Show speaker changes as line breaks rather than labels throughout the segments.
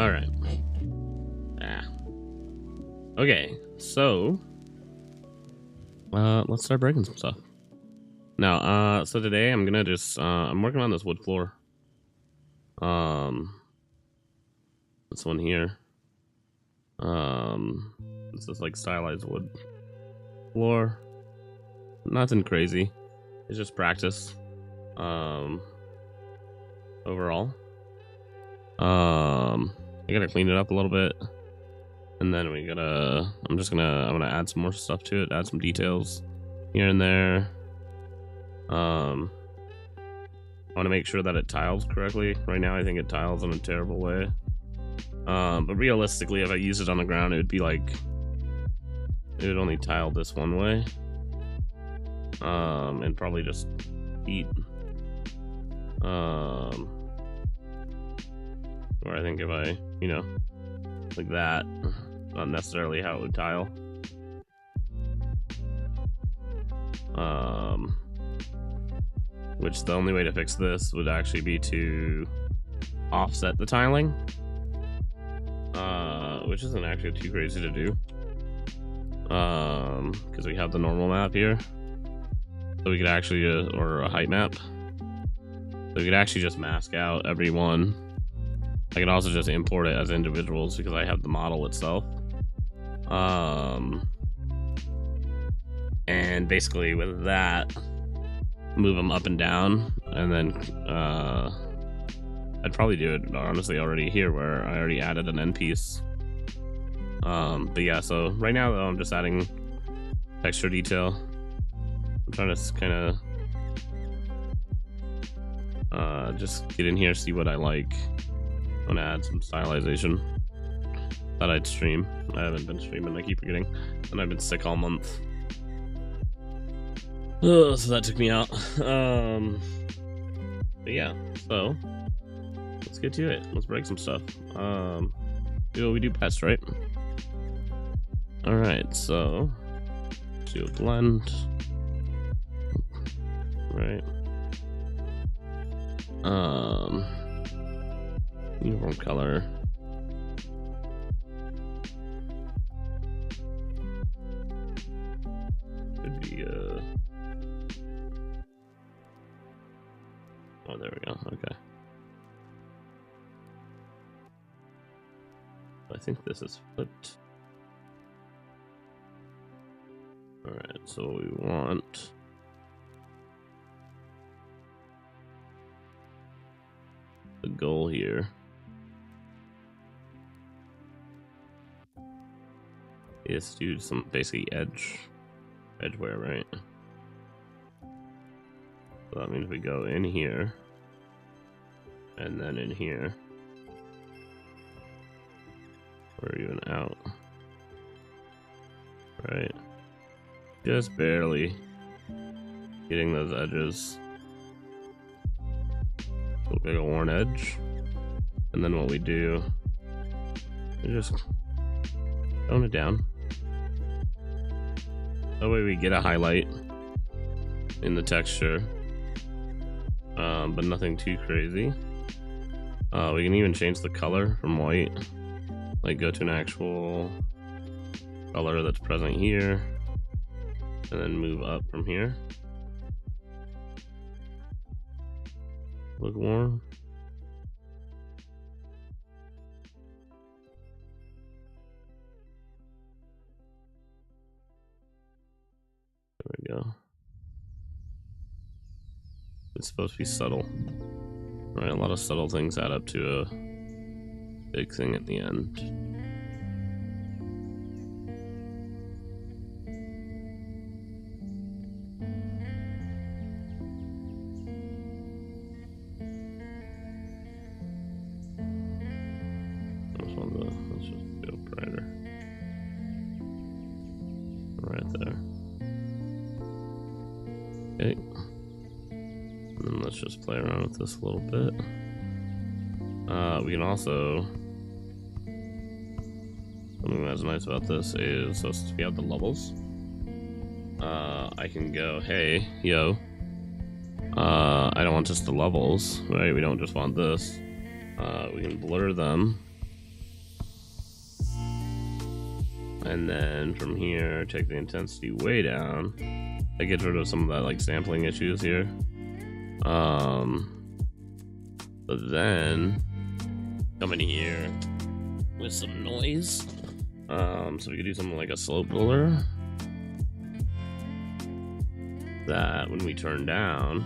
All right. Okay, so let's start breaking some stuff. Now, so today I'm gonna just I'm working on this wood floor. This one here. This is like stylized wood floor. Nothing crazy. It's just practice. Overall. I gotta clean it up a little bit. And then I'm gonna add some more stuff to it, add some details here and there. I want to make sure that it tiles correctly. Right now I think it tiles in a terrible way. But realistically, if I use it on the ground, it would be like, it would only tile this one way. And probably just eat. Or I think if I, like that, not necessarily how it would tile. Which the only way to fix this would actually be to offset the tiling. Which isn't actually too crazy to do. Because we have the normal map here. So we could actually, or a height map. So we could actually just mask out every one. I can also just import it as individuals because I have the model itself. And basically with that, move them up and down, and then I'd probably do it honestly already here where I already added an end piece. But yeah, so right now though, I'm just adding texture detail. I'm trying to kind of just get in here, see what I like. I want to add some stylization. Thought I'd stream. I haven't been streaming, I keep forgetting. And I've been sick all month. Oh, so that took me out. But yeah, so let's get to it. Let's break some stuff. Do what we do best, right? Alright, so do a blend. Right. Uniform color. Could be oh, there we go. Okay. I think this is flipped. Alright, so we want the goal here is to do some basically edgeware, right? So that means we go in here and then in here, or even out, right? Just barely getting those edges. Look like a worn edge. And then what we do is just tone it down. That way we get a highlight in the texture, but nothing too crazy. We can even change the color from white, like go to an actual color that's present here, and then move up from here. Look warm. There we go. It's supposed to be subtle. Right, a lot of subtle things add up to a big thing at the end. Let's just go brighter. Right there. Okay. And then let's just play around with this a little bit. We can also, something that's nice about this is, so since we have the levels, I can go, hey, yo, I don't want just the levels, right? We don't just want this. We can blur them And then from here, take the intensity way down. That gets rid of some of that like sampling issues here. But then come in here with some noise. So we could do something like a slope roller. That when we turn down,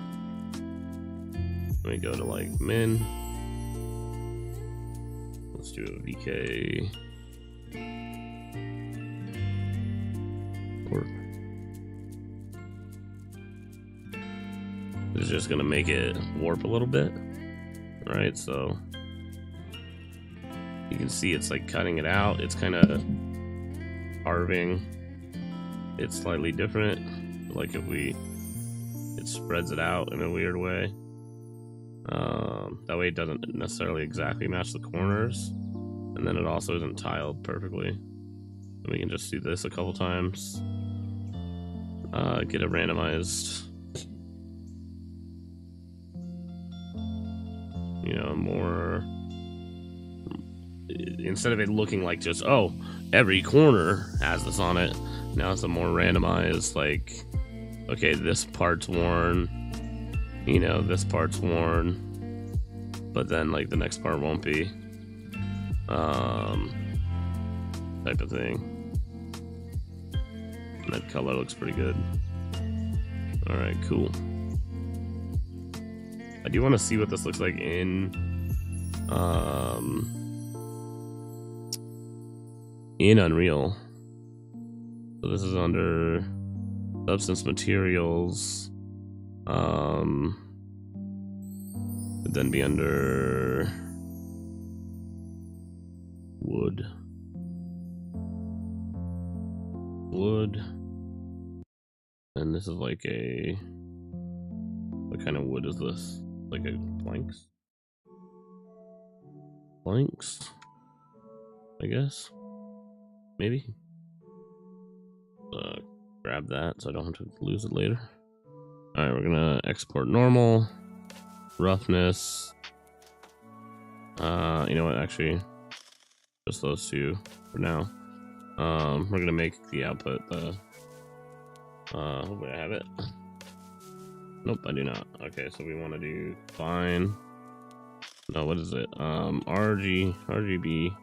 we go to like min. Let's do a VK. Warp. It's just gonna make it warp a little bit, right? So you can see it's like cutting it out. It's kind of carving. It's slightly different. Like if it spreads it out in a weird way. That way it doesn't necessarily exactly match the corners, and then it also isn't tiled perfectly. And we can just do this a couple times. Get it randomized. You know, more, instead of it looking like just, oh, every corner has this on it, now it's a more randomized, like, okay, this part's worn, you know, this part's worn, but then like the next part won't be, type of thing. And that color looks pretty good. All right, cool. I do want to see what this looks like in Unreal. So this is under substance materials. Would then be under wood. And this is like a, what kind of wood is this? Like a planks, I guess, maybe. Grab that so I don't have to lose it later. All right, we're gonna export normal, roughness. You know what? Actually, just those two for now. We're gonna make the output the. Hopefully I have it. Nope, I do not. Okay, so we want to do fine. No, what is it? RGB.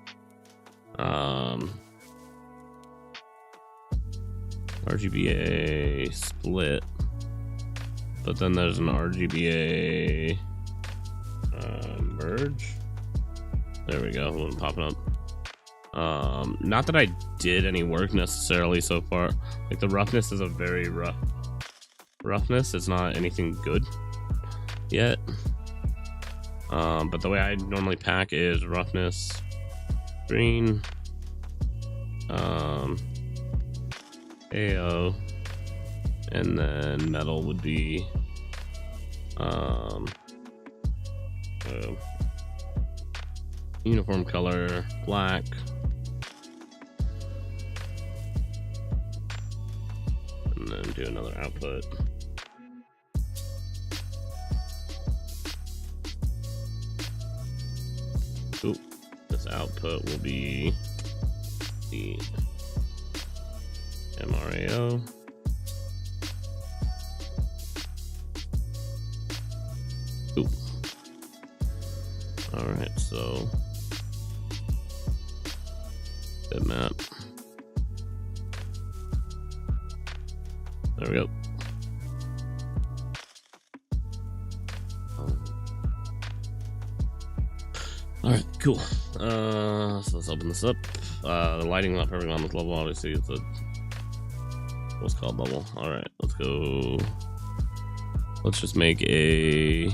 RGBA split. But then there's an RGBA merge. There we go. One popping up. Not that I did any work necessarily so far. Like the roughness is a very rough roughness. It's not anything good yet. But the way I normally pack is roughness, green, AO, and then metal would be uniform color, black. And then do another output. Ooh, this output will be the MRAO. Ooh. All right, so bitmap. There we go. All right, cool. So let's open this up. The lighting not perfect on this level. Obviously, it's a what's called bubble. All right, let's go. Let's just make a.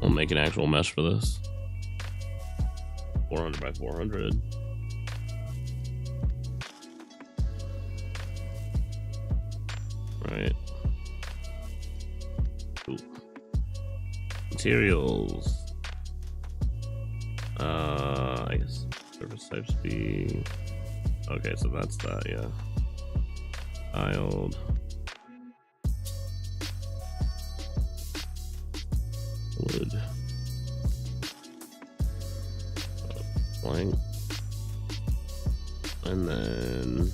We'll make an actual mesh for this. 400 by 400. Right. Cool. Materials. I guess surface types be. Okay, so that's that, yeah. Tiled. Wood. Blank. And then then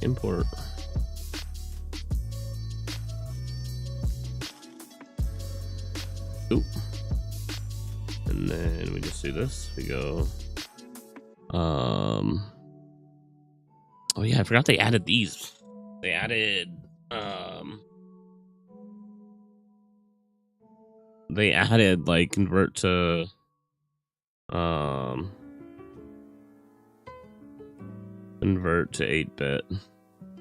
import. Oop. And then we just do this. We go. Oh yeah, I forgot they added these. They added like convert to convert to 8-bit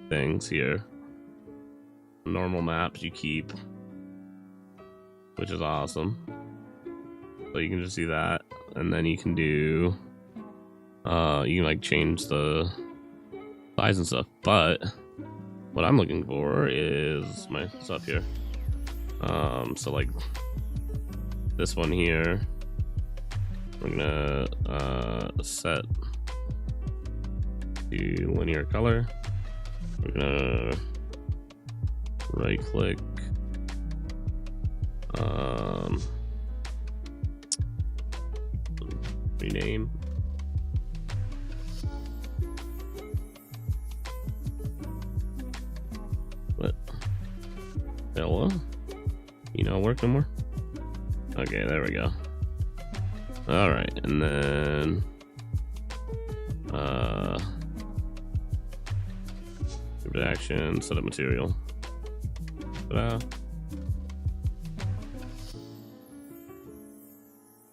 things here. Normal maps you keep, which is awesome. So you can just do that, and then you can do you can like change the size and stuff. But what I'm looking for is my stuff here. So like this one here, we're gonna set to linear color. We're gonna right click, rename. What? Hello? You know, work no more? Okay, there we go. Alright, and then give it action, set up material. Ta-da.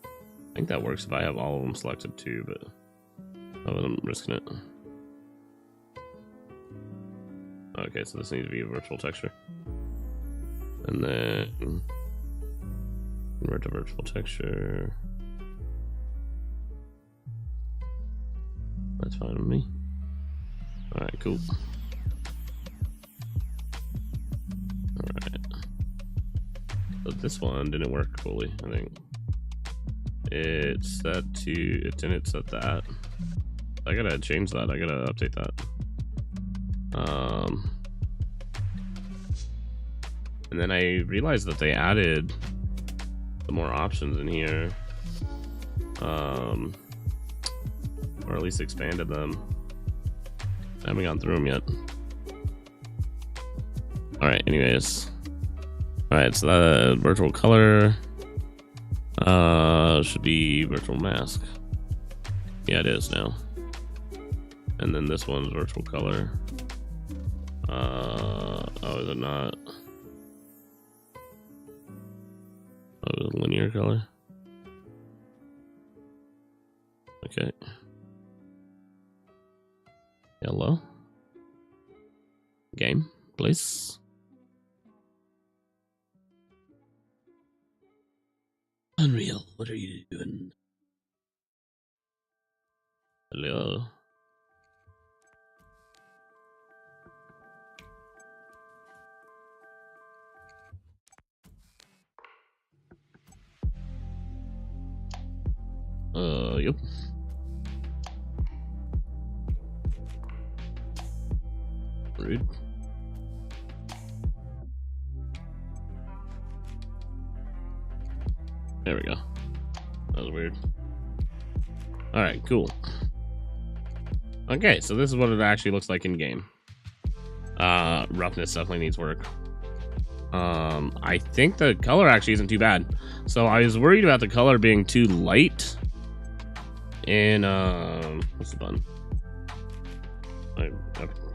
I think that works if I have all of them selected too, but I'm risking it. Okay, so this needs to be a virtual texture. And then convert to virtual texture. That's fine with me. Alright, cool. Alright. So this one didn't work fully, I think. It's set to, it didn't set that. I gotta change that, I gotta update that. And then I realized that they added some more options in here. Or at least expanded them. I haven't gone through them yet. Alright, anyways. Alright, so that virtual color should be virtual mask. Yeah, it is now. And then this one's virtual color. Oh, is it not? Oh, is it linear color? Okay. Hello? Game, please. Unreal, what are you doing? Hello? Yep. Rude. There we go. That was weird. Alright, cool. Okay, so this is what it actually looks like in game. Roughness definitely needs work. I think the color actually isn't too bad. So I was worried about the color being too light. In what's the button? I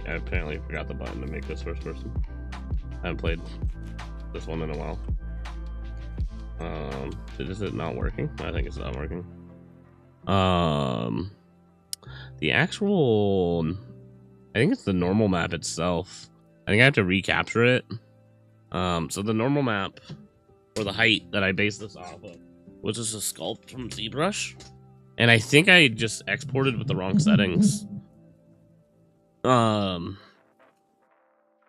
apparently forgot the button to make this first person. I haven't played this one in a while. Is it not working? I think it's not working. The actual, I think it's the normal map itself. I think I have to recapture it. So the normal map, or the height that I based this off of, was just a sculpt from ZBrush. And I think I just exported with the wrong settings. Or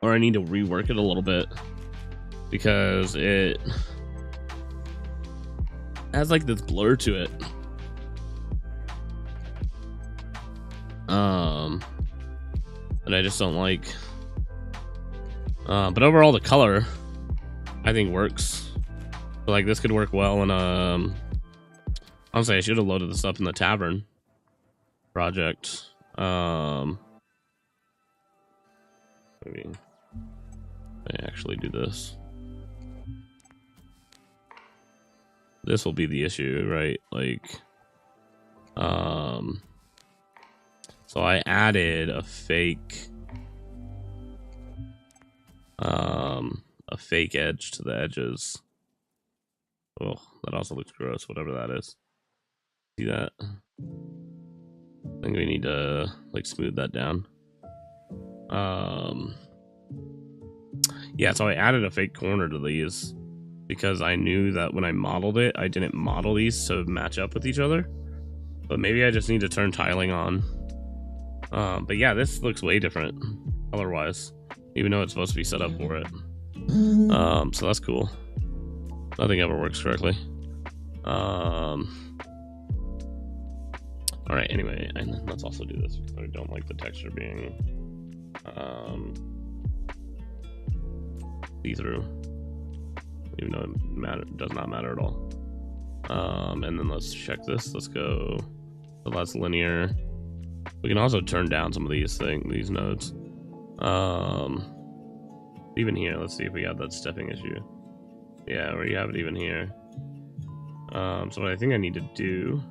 I need to rework it a little bit, because it has like this blur to it. That I just don't like. But overall the color I think works. So like this could work well in honestly I should have loaded this up in the tavern project. Maybe I actually do this. This will be the issue, right? Like, so I added a fake edge to the edges. Oh, that also looks gross, whatever that is. See that? I think we need to like smooth that down. Yeah, so I added a fake corner to these because I knew that when I modeled it, I didn't model these to match up with each other. But maybe I just need to turn tiling on. But yeah, this looks way different color-wise, even though it's supposed to be set up for it. So that's cool. Nothing ever works correctly. Alright, anyway, and let's also do this because I don't like the texture being see-through, even though it does not matter at all. And then let's check this. Let's go. So that's linear. We can also turn down some of these nodes. Even here, let's see if we got that stepping issue. Yeah, we have it even here. So what I think I need to do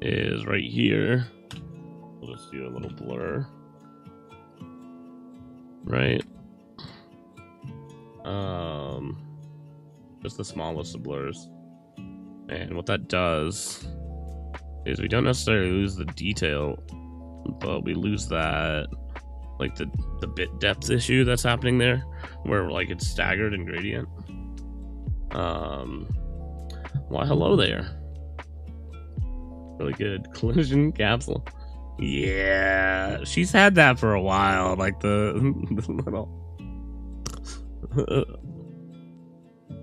is right here, we'll just do a little blur, right? Just the smallest of blurs. And what that does is we don't necessarily lose the detail, but we lose that, like the bit depth issue that's happening there, where like it's staggered and gradient. Why hello there. Really good. Collision capsule. Yeah, she's had that for a while, like the little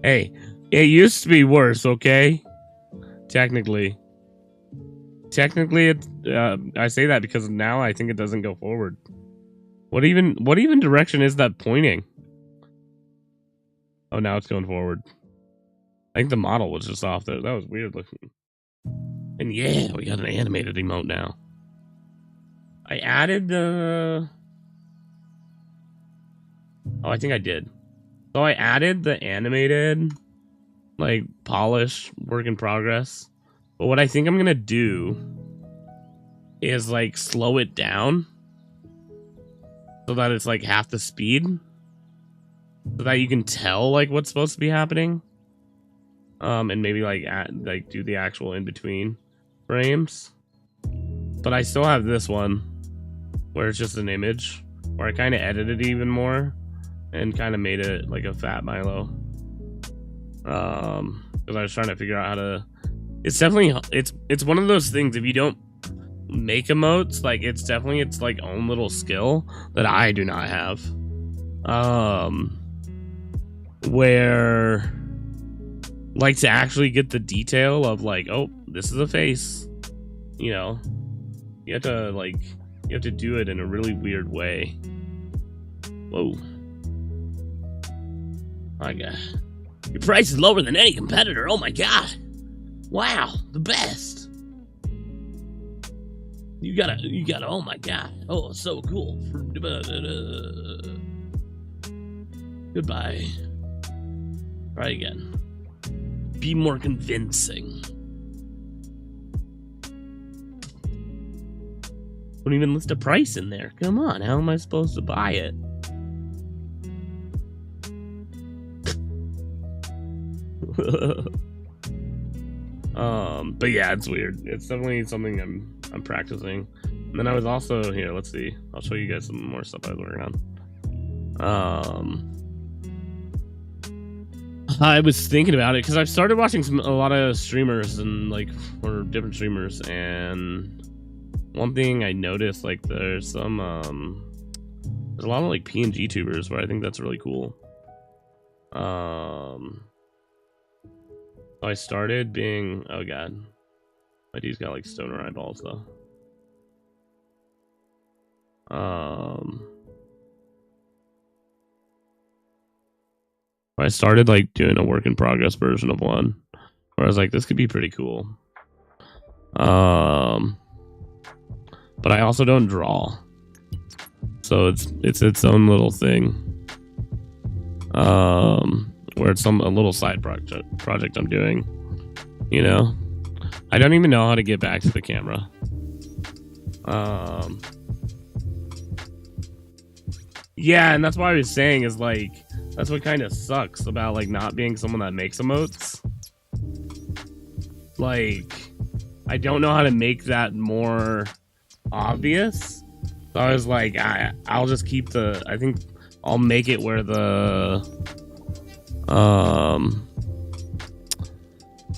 hey, it used to be worse, okay? Technically it's I say that because now I think it doesn't go forward. What even direction is that pointing? Oh, now it's going forward. I think the model was just off there. That was weird looking. And yeah, we got an animated emote now. I added the... Oh, I think I did. So I added the animated, like, polish work in progress. But what I think I'm gonna do is, like, slow it down so that it's, like, half the speed. So that you can tell, like, what's supposed to be happening. And maybe, like, do the actual in-between frames. But I still have this one where it's just an image, where I kind of edited it even more and kind of made it like a fat Milo. Because I was trying to figure out how to... It's definitely... It's one of those things, if you don't make emotes, like, it's definitely its, like, own little skill that I do not have. Where... Like, to actually get the detail of, like, oh, this is a face. You know? You have to, like... You have to do it in a really weird way. Whoa. My God. Your price is lower than any competitor. Oh my God. Wow. The best. You gotta, oh my God. Oh, so cool. Goodbye. Try again. Be more convincing. Don't even list a price in there. Come on, how am I supposed to buy it? But yeah, it's weird. It's definitely something I'm practicing. And then I was also here. Let's see. I'll show you guys some more stuff I was working on. I was thinking about it because I've started watching a lot of streamers and like or different streamers, and one thing I noticed, like, there's some there's a lot of like PNG tubers where I think that's really cool. So I started being, oh God, my dude's got like stoner eyeballs though. I started like doing a work in progress version of one where I was like, this could be pretty cool. but I also don't draw. So it's its own little thing. Where it's a little side project I'm doing. You know, I don't even know how to get back to the camera. Yeah, and that's why I was saying is like that's what kind of sucks about like not being someone that makes emotes. Like, I don't know how to make that more obvious. So I was like, I'll just keep the. I think I'll make it where the.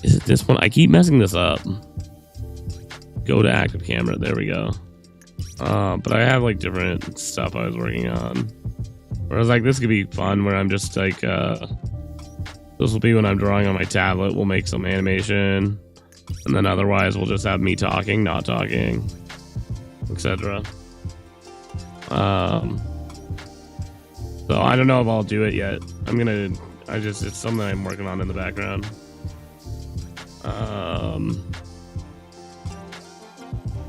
Is it this one? I keep messing this up. Go to active camera. There we go. But I have like different stuff I was working on. Where I was like, this could be fun. Where I'm just like, this will be when I'm drawing on my tablet. We'll make some animation, and then otherwise we'll just have me talking, not talking, etc. So I don't know if I'll do it yet. It's something I'm working on in the background.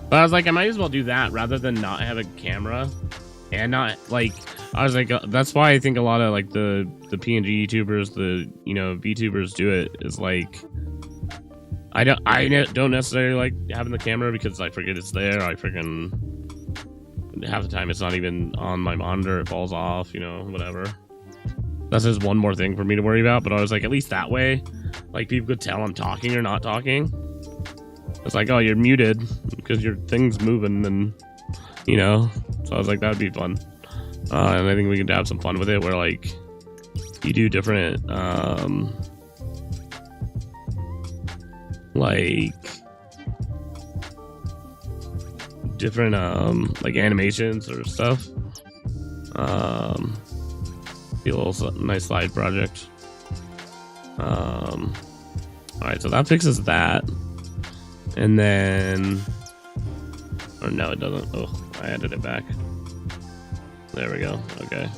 But I was like, I might as well do that rather than not have a camera and not like. I was like, that's why I think a lot of like the PNG YouTubers, the VTubers do it. Is like, I don't necessarily like having the camera because I forget it's there. I freaking half the time it's not even on my monitor. It falls off. Whatever. That's just one more thing for me to worry about. But I was like, at least that way, like people could tell I'm talking or not talking. It's like, oh, you're muted because your thing's moving, and So I was like, that'd be fun, and I think we could have some fun with it, where like you do different, like animations or stuff. Be a little nice side project. All right, so that fixes that. And then, or no, it doesn't. Oh, I added it back. There we go. Okay.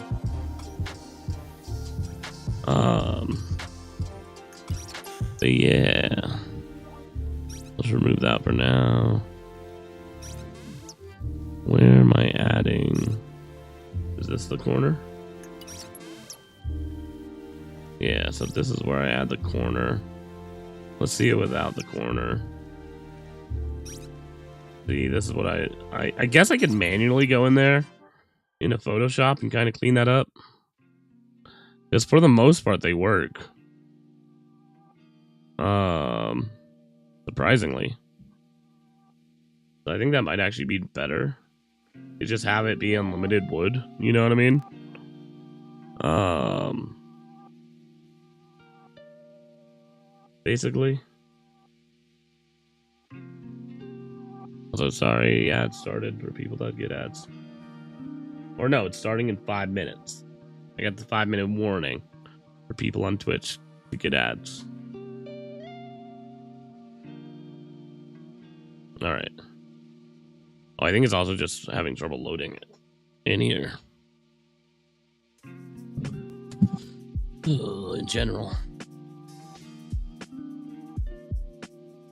But yeah, let's remove that for now. Where am I adding? Is this the corner? Yeah, so this is where I add the corner. Let's see it without the corner. See, this is what I guess I could manually go in there in a Photoshop and kind of clean that up. Because for the most part, they work. Surprisingly. So I think that might actually be better. You just have it be unlimited wood. You know what I mean? Basically. Also, sorry, ads started for people that get ads. Or no, it's starting in 5 minutes. I got the 5-minute warning for people on Twitch to get ads. Alright. Oh, I think it's also just having trouble loading it in here. In general.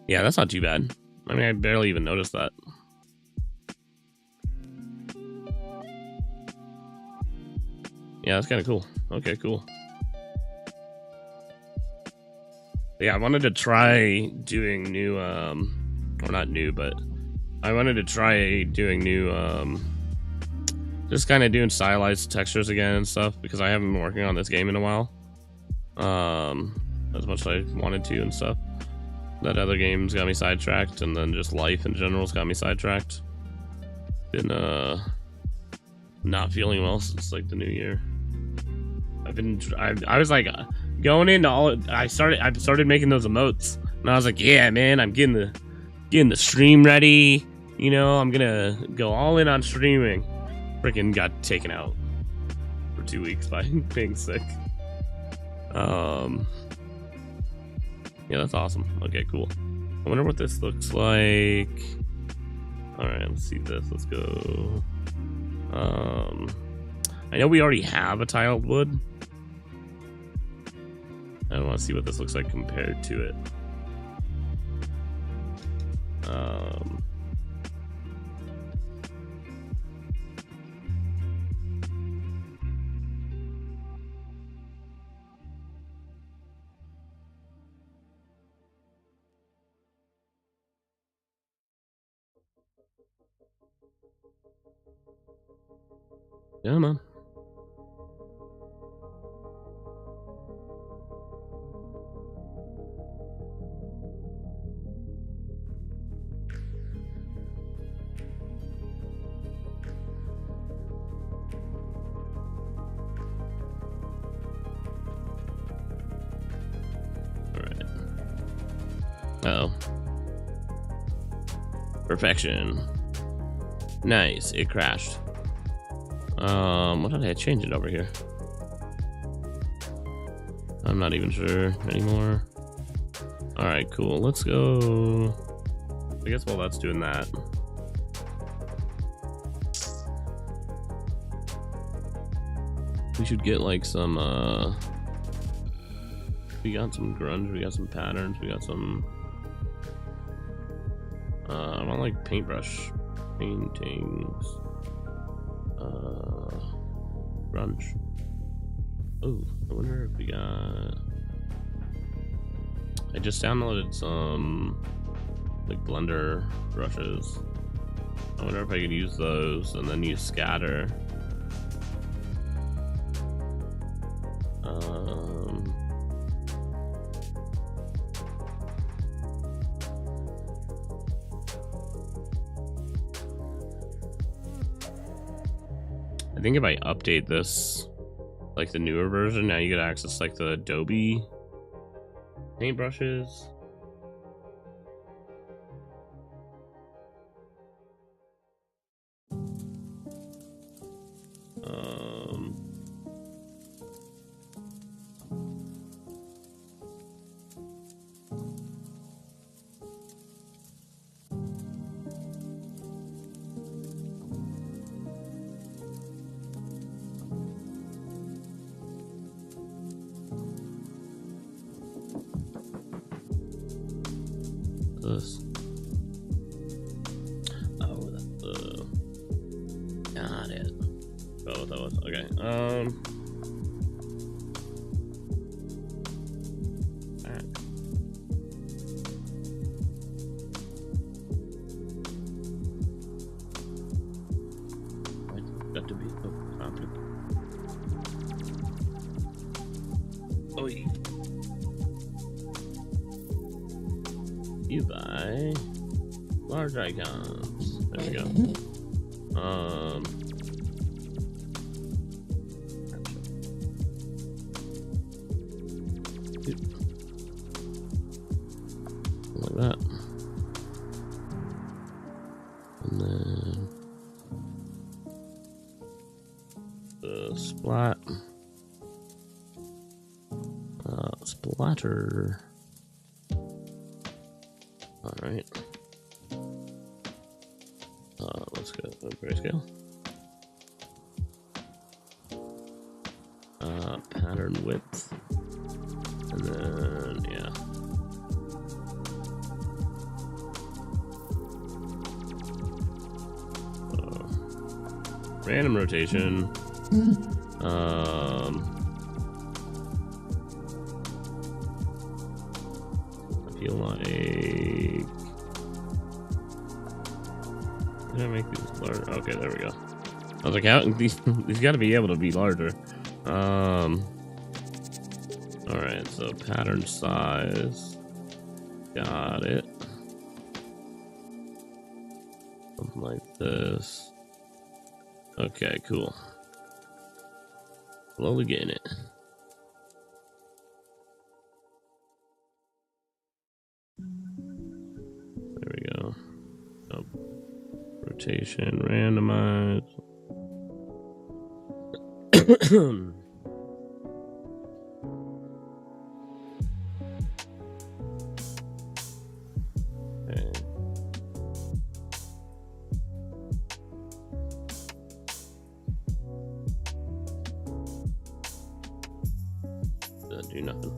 Yeah, that's not too bad. I mean, I barely even noticed that. Yeah, that's kind of cool. Okay, cool. Yeah, I wanted to try doing new, or not new, but I wanted to try doing new, just kind of doing stylized textures again and stuff, because I haven't been working on this game in a while. As much as I wanted to and stuff. That other game's got me sidetracked, and then just life in general's got me sidetracked. Been not feeling well since like the new year. I was like going into all. I started making those emotes, and I was like, yeah, man, I'm getting the stream ready. I'm gonna go all in on streaming. Freaking got taken out for 2 weeks by being sick. Yeah, that's awesome. Okay, cool. I wonder what this looks like. Alright, let's see this. Let's go. I know we already have a tiled wood. I want to see what this looks like compared to it. Come on. Oh. Perfection. Nice. It crashed. What did I change it over here? I'm not even sure anymore. Alright, cool. Let's go. I guess while that's doing that, we should get like some we got some grunge, we got some patterns, we got some I want like paintbrush paintings. Grunge. Oh, I wonder if we got. I just downloaded some like blender brushes. I wonder if I could use those and then use scatter. I think if I update this, like the newer version, now you get access like the Adobe paintbrushes. This. Oh, that's the. Got it. Oh, that was okay. Got to be so complicated. Oh, yeah. You buy large icons. There we go. Like that. And then the splat. Splatter. All right. Let's go grayscale. Pattern width, and then yeah. Random rotation. I feel like. Did I make these larger? Okay, there we go. I was like, how these got to be able to be larger. All right, so pattern size. Got it. Something like this. Okay, cool. Slowly getting it. There we go. Oh. Rotation, randomize. Okay. Doesn't do nothing.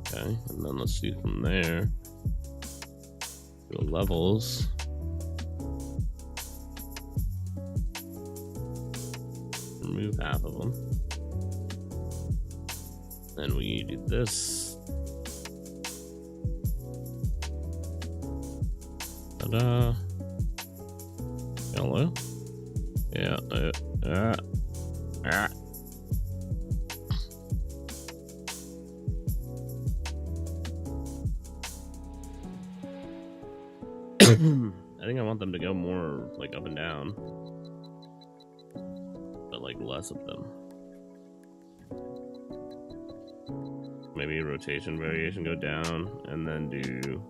Okay, and then let's see from there. Go levels. Remove half of them. Then we do this. Ta-da. Yellow. Yeah. I think I want them to go more like up and down, but like less of them. Maybe rotation variation go down and then do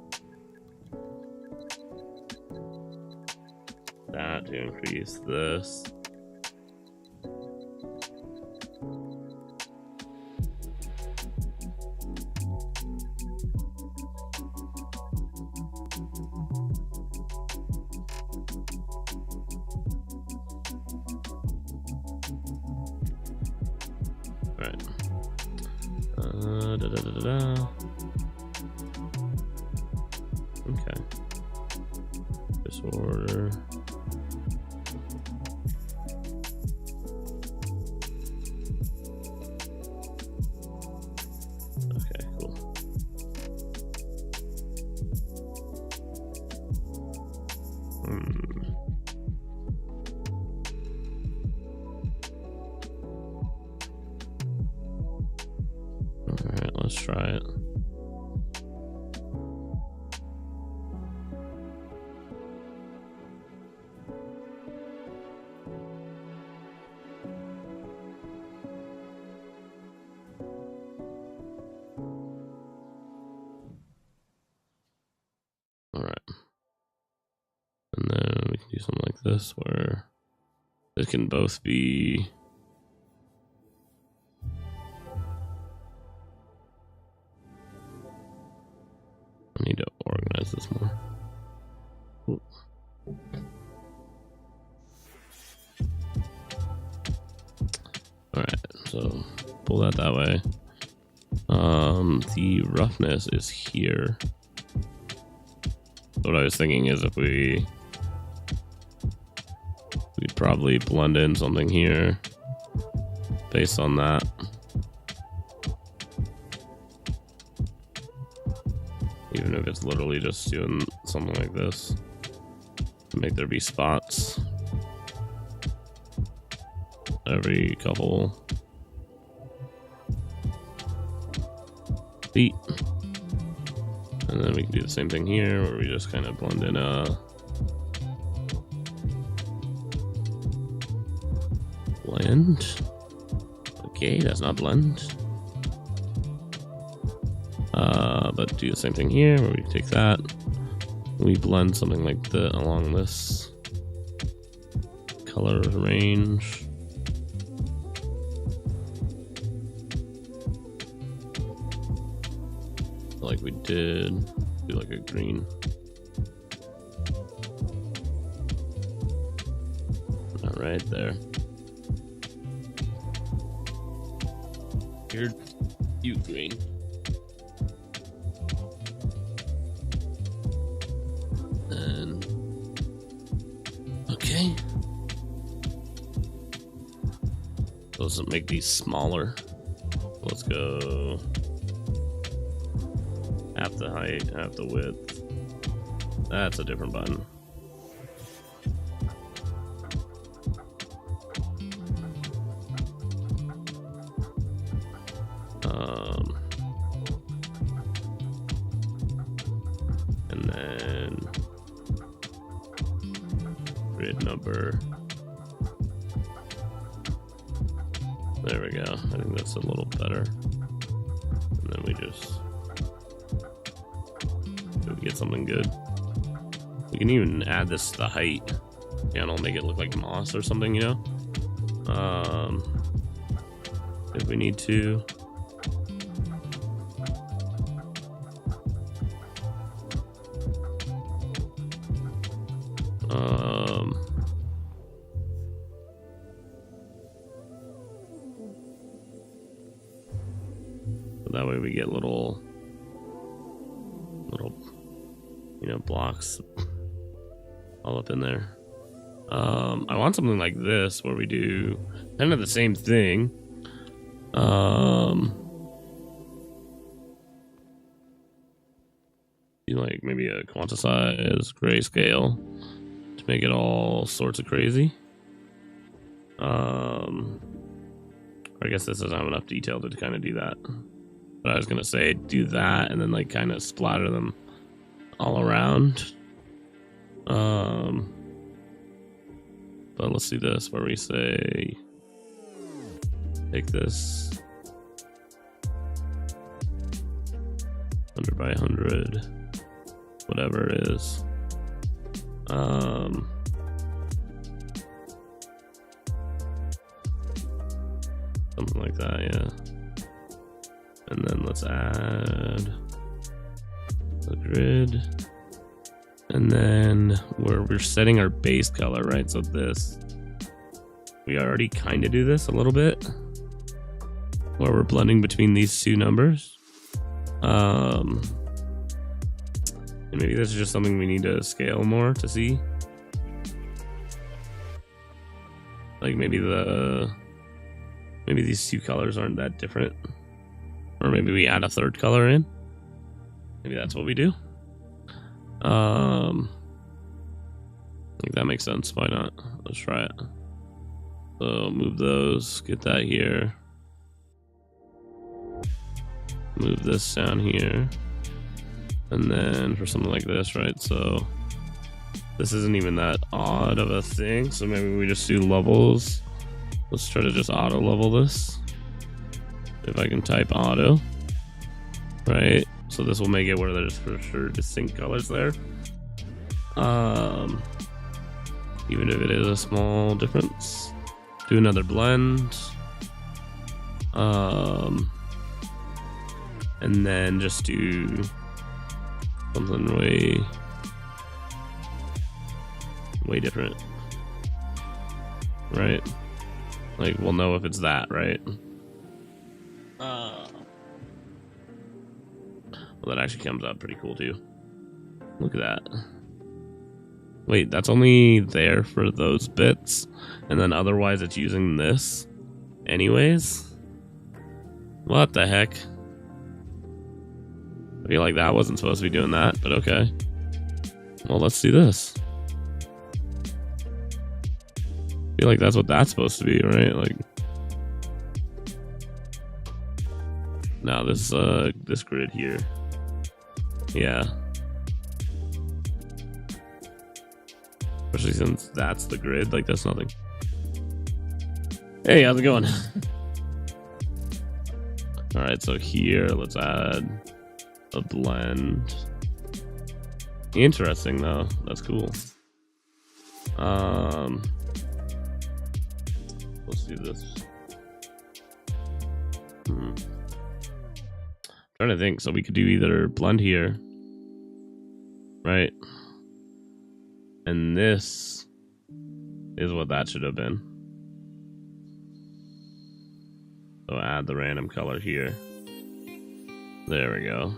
that to increase this. Right. Okay. Disorder. Okay, cool. Alright, let's try it. Alright. And then we can do something like this where it can both be I need to organize this more. Ooh. Alright, so pull that way. The roughness is here. What I was thinking is if we'd probably blend in something here based on that. Even if it's literally just doing something like this. Make there be spots every couple feet. And then we can do the same thing here where we just kind of blend in blend. Okay, that's not blend. But do the same thing here where we take that, we blend something like that along this color range. Like we did, do like a green. Not right there. You're cute green. Okay. Let's make these smaller. Let's go half the height, half the width. That's a different button. And then grid number. There we go. I think that's a little better. And then we just get something good. We can even add this to the height channel, make it look like moss or something, you know? If we need to. That way we get little, you know, blocks all up in there. I want something like this where we do kind of the same thing. Do do like maybe a quantize grayscale to make it all sorts of crazy. I guess this doesn't have enough detail to kind of do that. But I was gonna say do that and then like kind of splatter them all around. But let's do this where we say take this 100 by 100, whatever it is. Something like that, yeah. And then let's add the grid. And then we're setting our base color, right? So this, we already kind of do this a little bit, where we're blending between these two numbers. And maybe this is just something we need to scale more to see. Like maybe these two colors aren't that different. Or maybe we add a third color in. Maybe that's what we do. I think that makes sense. Why not? Let's try it. So move those, get that here. Move this down here. And then for something like this, right? So this isn't even that odd of a thing. So maybe we just do levels. Let's try to just auto level this. If I can type auto, right? So this will make it where there's for sure distinct colors there. Even if it is a small difference. Do another blend. And then just do something way different. Right? Like we'll know if it's that, right? Well, that actually comes out pretty cool too. Look at that. Wait, that's only there for those bits, and then otherwise it's using this anyways? What the heck? I feel like that wasn't supposed to be doing that, but okay. Well, let's do this. I feel like that's what that's supposed to be, right? Like, now this grid here. Yeah. Especially since that's the grid, like that's nothing. Hey, how's it going? Alright, so here, let's add a blend. Interesting though, that's cool. Let's do this. Trying to think, so we could do either blend here, right? And this is what that should have been. So add the random color here. There we go.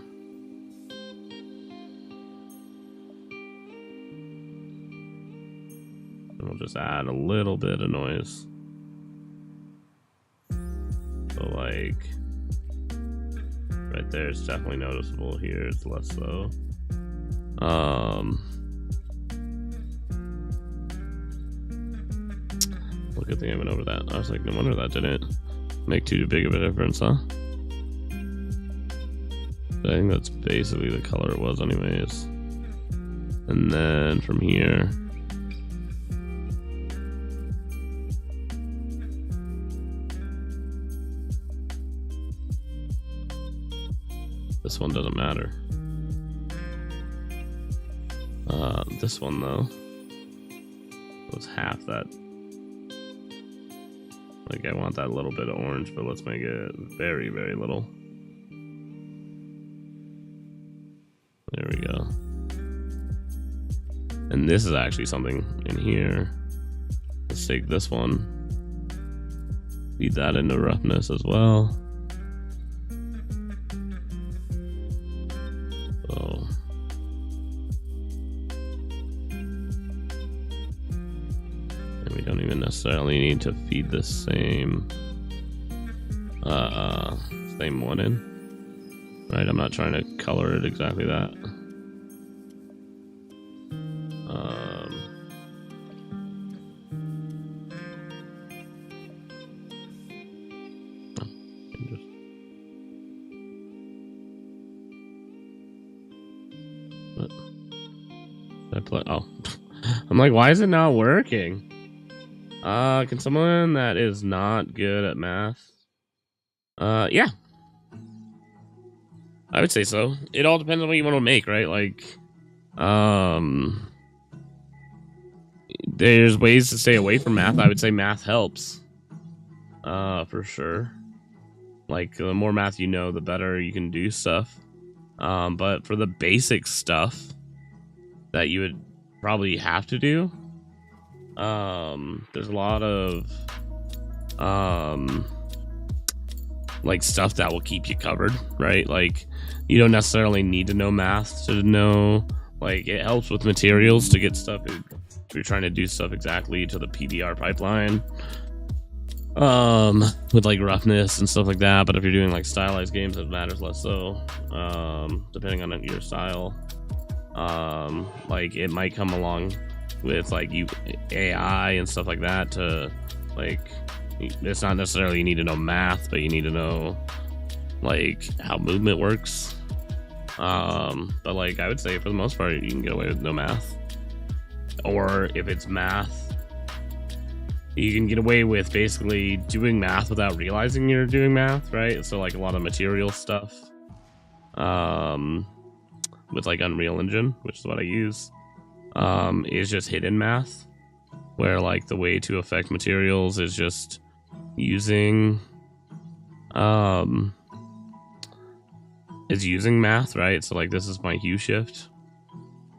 And we'll just add a little bit of noise. So like right there, it's definitely noticeable. Here it's less so. Look at the image over that. I was like, no wonder that didn't make too big of a difference, huh? But I think that's basically the color it was anyways. And then from here, this one doesn't matter. This one though was half that. Like I want that little bit of orange, but let's make it very, very little. There we go. And this is actually something in here. Let's take this one. Feed that into roughness as well. So and we don't even necessarily need to feed the same one in. Right, I'm not trying to color it exactly that. I play? Oh, I'm like, why is it not working? Can someone that is not good at math? Yeah. I would say so. It all depends on what you want to make, right? Like, there's ways to stay away from math. I would say math helps. For sure. Like, the more math you know, the better you can do stuff. But for the basic stuff that you would probably have to do, there's a lot of, like, stuff that will keep you covered, right? Like, you don't necessarily need to know math to know, like, it helps with materials to get stuff if you're trying to do stuff exactly to the PBR pipeline, with like roughness and stuff like that. But if you're doing like stylized games, it matters less so, depending on your style. Like, it might come along with like AI and stuff like that to, like, it's not necessarily you need to know math, but you need to know like how movement works. But like, I would say for the most part you can get away with no math, or if it's math, you can get away with basically doing math without realizing you're doing math, right? So like a lot of material stuff, with like Unreal Engine, which is what I use, is just hidden math, where like the way to affect materials is just using math, right? So like, this is my hue shift,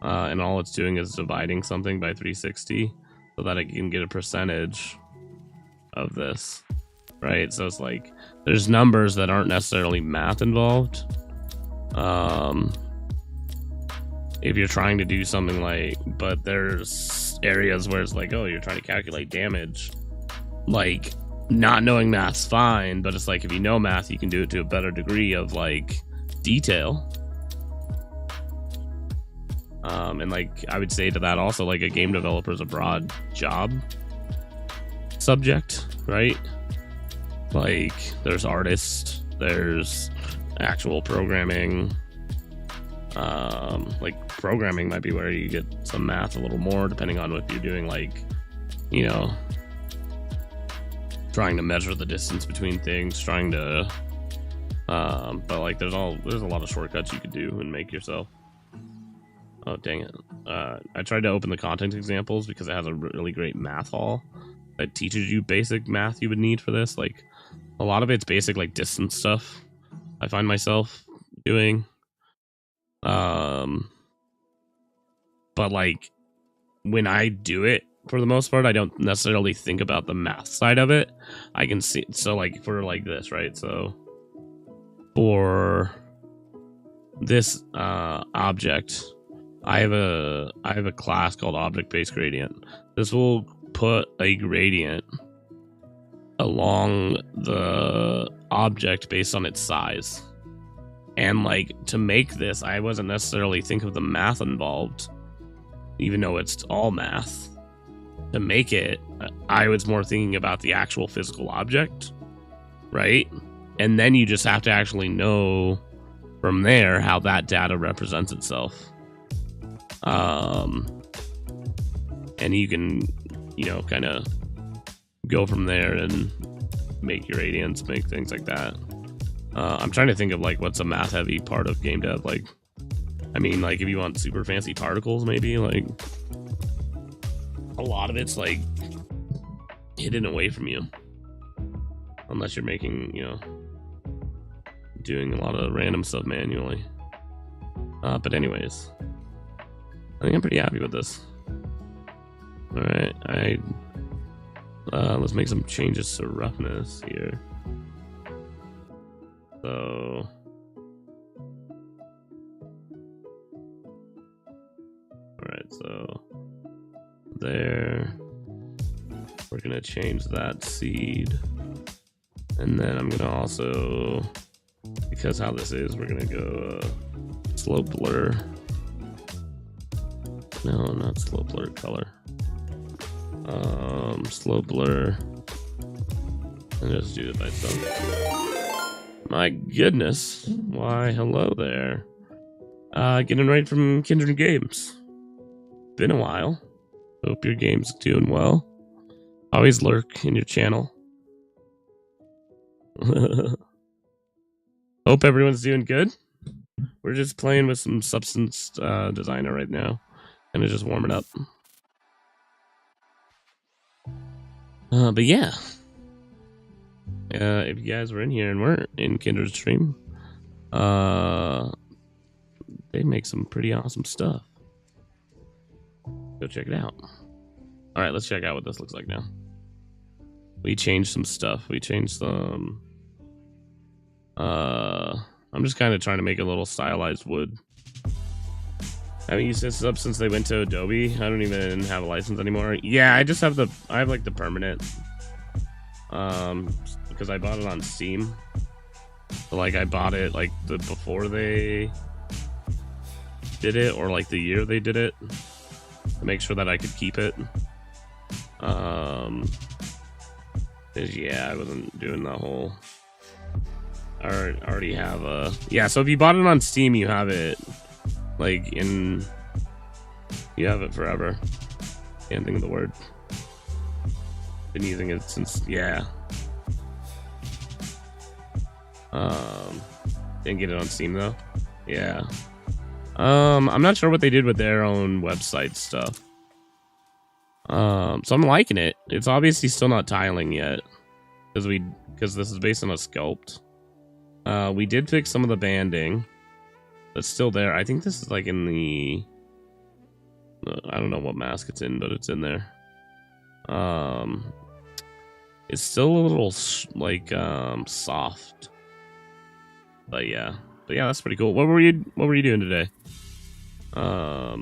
and all it's doing is dividing something by 360 so that I can get a percentage of this, right? So it's like, there's numbers that aren't necessarily math involved. If you're trying to do something like, but there's areas where it's like, oh, you're trying to calculate damage, like, not knowing math's fine, but it's like, if you know math, you can do it to a better degree of like detail. And like, I would say to that also, like, a game developer is a broad job subject, right? Like, there's artists, there's actual programming. Like, programming might be where you get some math a little more, depending on what you're doing, like, you know, trying to measure the distance between things, trying to, but like, there's a lot of shortcuts you could do and make yourself. Oh, dang it. I tried to open the content examples because it has a really great math hall that teaches you basic math you would need for this. Like, a lot of it's basic, like, distance stuff I find myself doing. But like, when I do it, for the most part, I don't necessarily think about the math side of it. I can see, so like, for like this, right? So for this object, I have a class called object-based gradient. This will put a gradient along the object based on its size. And like, to make this, I wasn't necessarily thinking of the math involved, even though it's all math. To make it, I was more thinking about the actual physical object, right? And then you just have to actually know from there how that data represents itself. And you can, you know, kind of go from there and make gradients, make things like that. I'm trying to think of like, what's a math heavy part of game dev. Like, I mean, like, if you want super fancy particles, maybe, like, a lot of it's like hidden away from you, unless you're making, you know, doing a lot of random stuff manually. But anyways, I think I'm pretty happy with this. All right, let's make some changes to roughness here. So, all right, so there, we're gonna change that seed, and then I'm gonna also, because how this is, we're gonna go slope blur. No, not slope blur, color. Slope blur, and just do it by itself. My goodness, why hello there. Getting right from Kindred Games. been a while. Hope your game's doing well. Always lurk in your channel. Hope everyone's doing good. We're just playing with some Substance Designer right now. Kind of just warming up. But yeah. If you guys were in here and weren't in Kindred's stream, they make some pretty awesome stuff. Go check it out. Alright, let's check out what this looks like now. We changed some stuff. We changed some... I'm just kind of trying to make a little stylized wood. I haven't used this up since they went to Adobe. I don't even have a license anymore. Yeah, I just have I have like the permanent. Because I bought it on Steam. So, like, I bought it like before they did it, or like the year they did it, to make sure that I could keep it. Yeah, I wasn't doing the whole... I already have a... Yeah, so if you bought it on Steam, you have it, like, you have it forever. Can't think of the word. Been using it since... Yeah. Didn't get it on Steam, though. Yeah. I'm not sure what they did with their own website stuff. So I'm liking it. It's obviously still not tiling yet, because this is based on a sculpt. We did fix some of the banding, but still there. I think this is like in the... I don't know what mask it's in, but it's in there. It's still a little like soft, but yeah, that's pretty cool. What were you doing today? I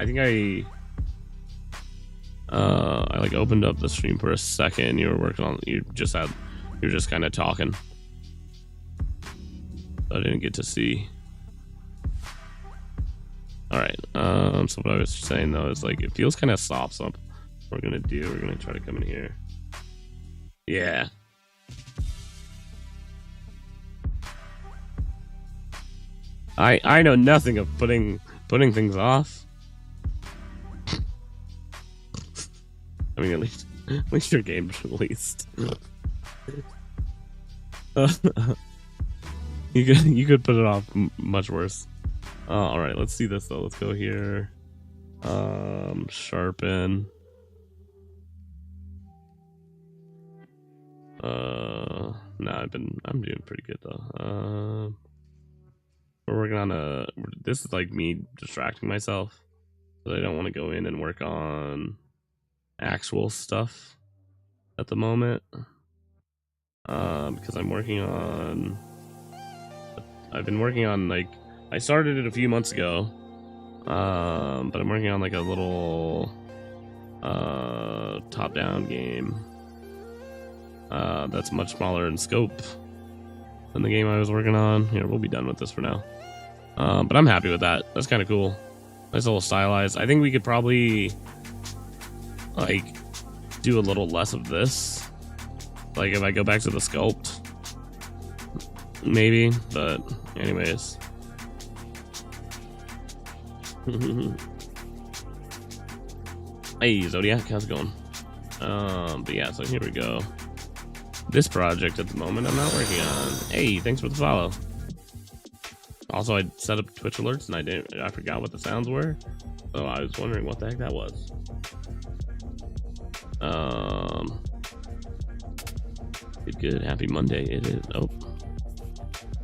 think I like opened up the stream for a second. You were working on... You're just kind of talking. I didn't get to see. All right. So what I was saying though is, like, it feels kind of soft. So we're gonna try to come in here. Yeah. I know nothing of putting things off. I mean, at least your game's released. You could put it off much worse. All right, let's see this though. Let's go here. Sharpen. No, I'm doing pretty good though. We're working on this is like me distracting myself, but I don't want to go in and work on actual stuff at the moment. Because I've been working on, like, I started it a few months ago, but I'm working on like a little top-down game that's much smaller in scope than the game I was working on. Here, we'll be done with this for now, but I'm happy with that. That's kind of cool. Nice little stylized. I think we could probably like do a little less of this, like if I go back to the sculpt, maybe. But anyways. Hey Zodiac, how's it going? But yeah, so here we go. This project at the moment I'm not working on. Hey, thanks for the follow. Also, I set up Twitch alerts and I forgot what the sounds were, so I was wondering what the heck that was. Good. Happy Monday. It is.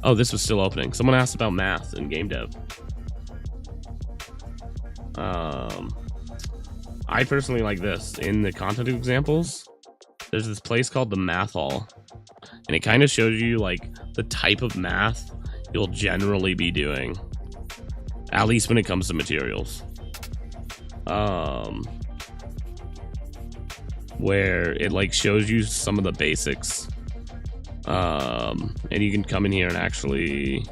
Oh, this was still opening. Someone asked about math in Gamedev. I personally like this. In the content examples, there's this place called the Math Hall, and it kind of shows you like the type of math you'll generally be doing, at least when it comes to materials. Where it like shows you some of the basics, and you can come in here and actually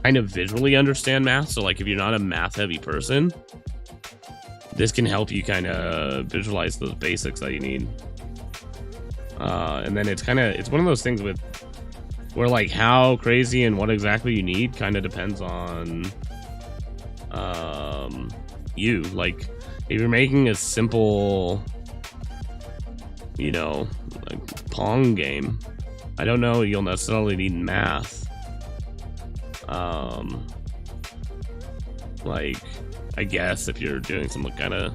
kind of visually understand math. So like if you're not a math heavy person, this can help you kind of visualize those basics that you need. And then it's one of those things where like how crazy and what exactly you need kind of depends on you. Like if you're making a simple, you know, like Pong game, I don't know you'll necessarily need math. Like, I guess if you're doing some kind of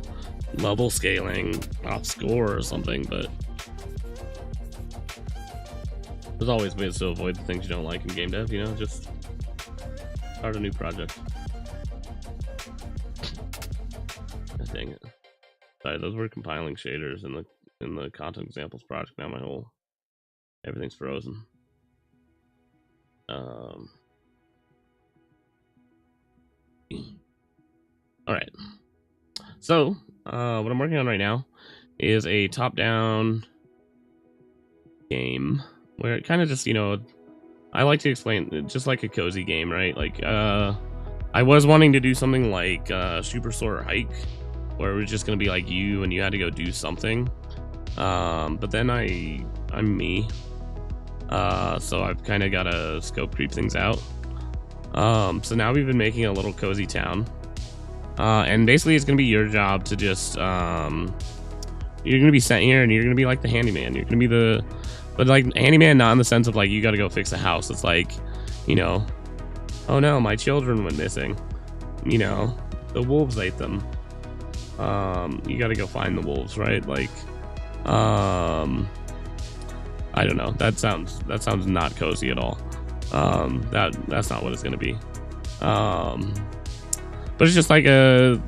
level scaling off score or something, but there's always ways to avoid the things you don't like in game dev, you know, just start a new project. God dang it. Sorry, those were compiling shaders in the content examples project. Now everything's frozen. All right. So, what I'm working on right now is a top-down game where it kind of just, you know, I like to explain just like a cozy game, right? Like, I was wanting to do something like Superstore or Hike, where it was just gonna be like you and you had to go do something. But then I'm me, so I've kind of got to scope creep things out. So now we've been making a little cozy town. And basically it's going to be your job to just, you're going to be sent here and you're going to be like the handyman. You're going to be but like handyman, not in the sense of like, you got to go fix a house. It's like, you know, oh no, my children went missing. You know, the wolves ate them. You got to go find the wolves, right? Like, I don't know. That sounds not cozy at all. That's not what it's going to be. But it's just like a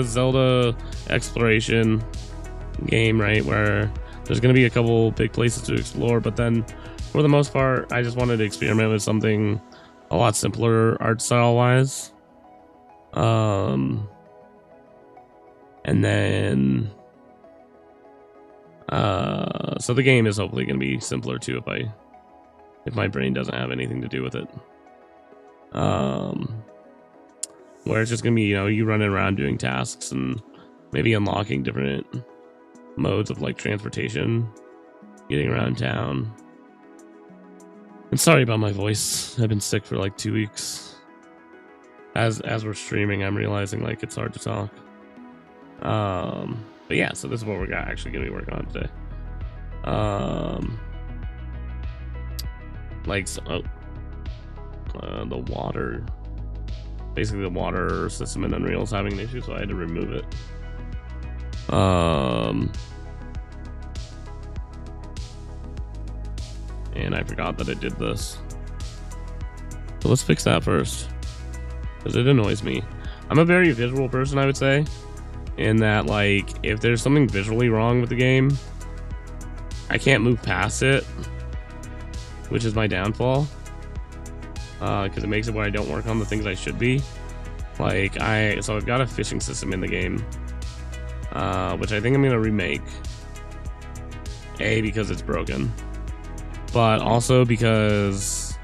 Zelda exploration game, right? Where there's going to be a couple big places to explore, but then for the most part, I just wanted to experiment with something a lot simpler art style wise. And then, so the game is hopefully going to be simpler too if my brain doesn't have anything to do with it. Where it's just gonna be, you know, you running around doing tasks and maybe unlocking different modes of like transportation, getting around town. And sorry about my voice. I've been sick for like 2 weeks. As we're streaming, I'm realizing like it's hard to talk. But yeah, so this is what we're actually gonna be working on today. Like the water. Basically, the water system in Unreal is having an issue, so I had to remove it. And I forgot that it did this. So let's fix that first, because it annoys me. I'm a very visual person, I would say, in that, like, if there's something visually wrong with the game, I can't move past it, which is my downfall. Because it makes it where I don't work on the things I should be. Like, so I've got a fishing system in the game, which I think I'm gonna remake. Because it's broken, but also because,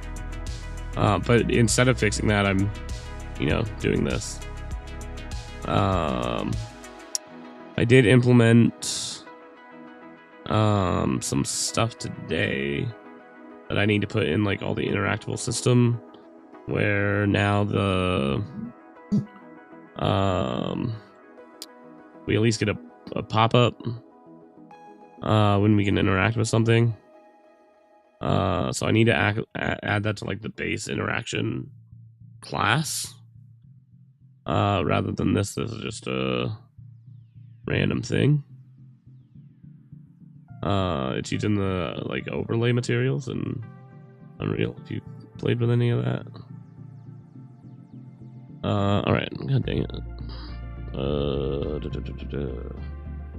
but instead of fixing that, I'm, you know, doing this. I did implement some stuff today that I need to put in, like all the interactable system, where now we at least get a pop-up when we can interact with something. So I need to add that to like the base interaction class, rather than this is just a random thing. It's using the like overlay materials and Unreal, if you played with any of that. Alright, god dang it.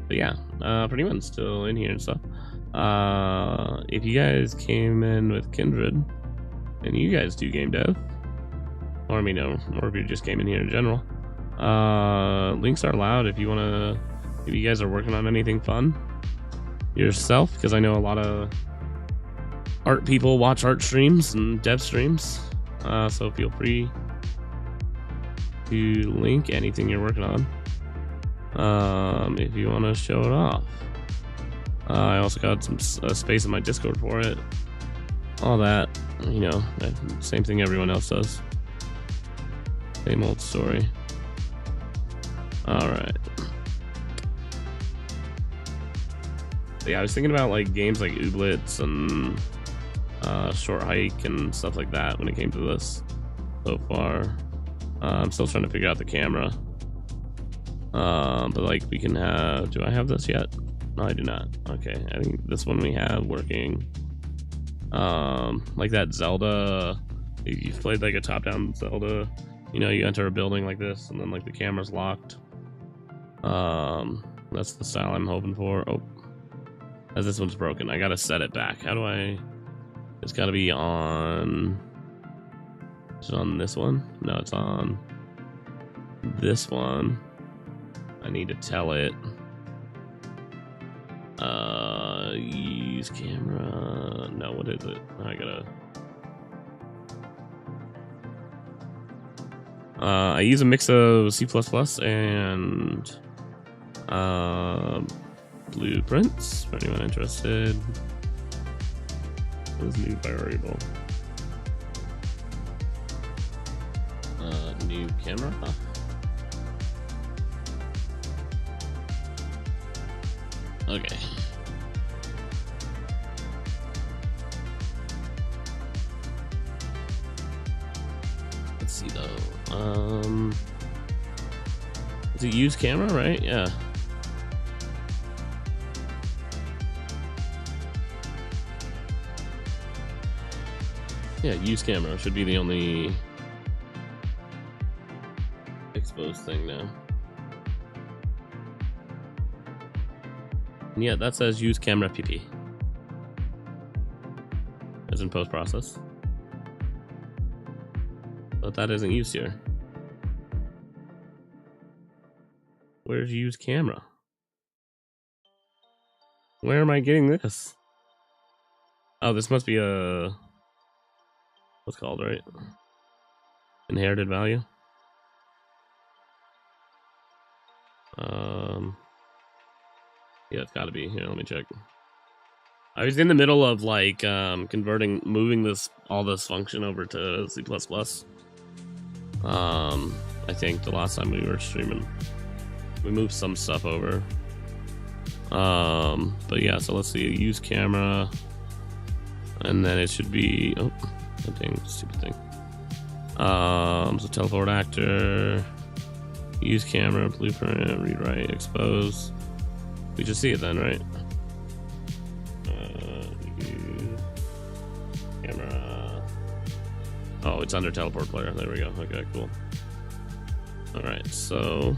But yeah, pretty much still in here and stuff. If you guys came in with Kindred and you guys do game dev, or I mean, or if you just came in here in general, links are allowed if you if you guys are working on anything fun yourself, because I know a lot of art people watch art streams and dev streams, so feel free to link anything you're working on, if you want to show it off. I also got some space in my Discord for it, all that, you know, same thing everyone else does, same old story. All right. Yeah, I was thinking about like games like Ooblets and Short Hike and stuff like that when it came to this so far. I'm still trying to figure out the camera. But like we can have, do I have this yet? No, I do not. Okay, I think this one we have working. Like that Zelda, you've played like a top-down Zelda, you know, you enter a building like this and then like the camera's locked. That's the style I'm hoping for. Oh, as this one's broken, I gotta set it back. How do I, it's gotta be on, is it on this one? No, it's on this one. I need to tell it, use camera. No, what is it? I gotta, I use a mix of C++ and blueprints for anyone interested. What is new variable? New camera. Okay. Let's see though. Is it use camera, right? Yeah. Yeah, use camera should be the only exposed thing now. And yeah, that says use camera PP. As in post process. But that isn't used here. Where's use camera? Where am I getting this? Oh, this must be a, what's it called, right? Inherited value. Yeah, it's gotta be. Here, let me check. I was in the middle of like moving all this function over to C++. I think the last time we were streaming, we moved some stuff over. But yeah, so let's see, use camera, and then it should be, oh, something stupid thing. So teleport actor, use camera, blueprint, read write, expose. We just see it then, right? Use camera. Oh, it's under teleport player. There we go. Okay, cool. All right, so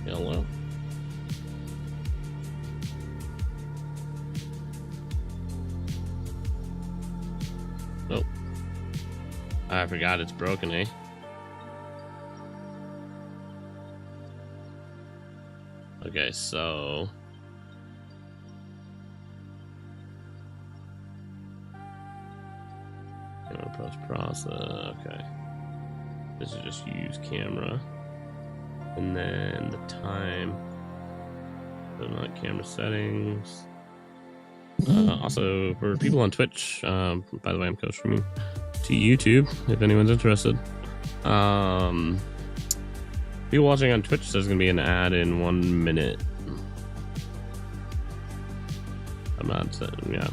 hello. Oh, I forgot it's broken, eh? Okay, so camera post process. Okay, this is just use camera, and then the time. So not camera settings. Also, for people on Twitch, by the way, I'm co-streaming to YouTube if anyone's interested. People watching on Twitch, there's gonna be an ad in 1 minute. I'm not saying, yeah.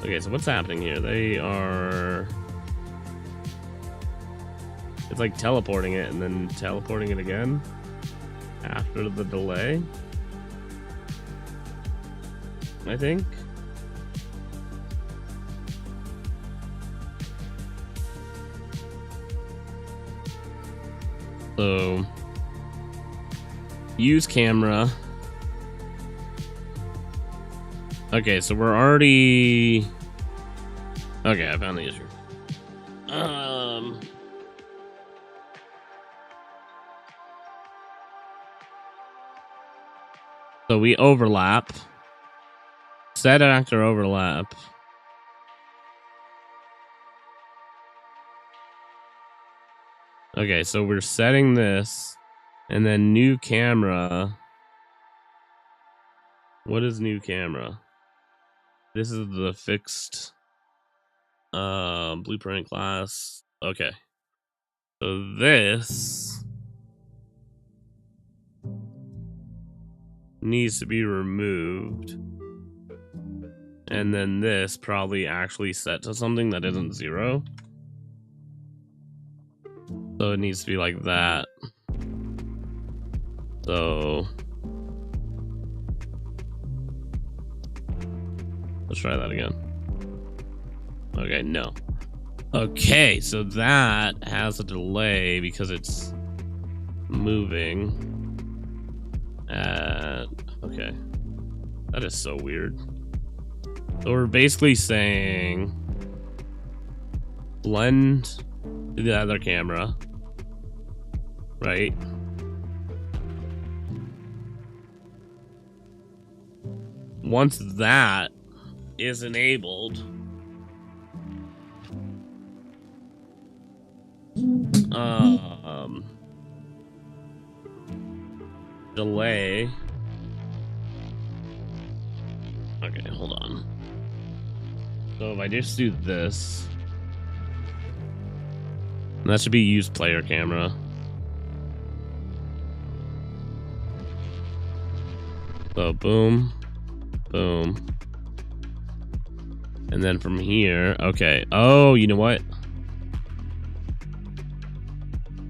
Okay, so what's happening here? They are, it's like teleporting it and then teleporting it again after the delay, I think. So use camera. Okay, so we're already, okay, I found the issue. So we overlap. Set actor overlap. Okay, so we're setting this, and then new camera. What is new camera? This is the fixed blueprint class. Okay. So this needs to be removed. And then this probably actually set to something that isn't 0. So it needs to be like that. So let's try that again. Okay, no. Okay, so that has a delay because it's moving at... Okay. That is so weird. So we're basically saying blend to the other camera, right? Once that is enabled, delay. Okay, hold on. So if I just do this, that should be use player camera. So boom, boom. And then from here, okay. Oh, you know what?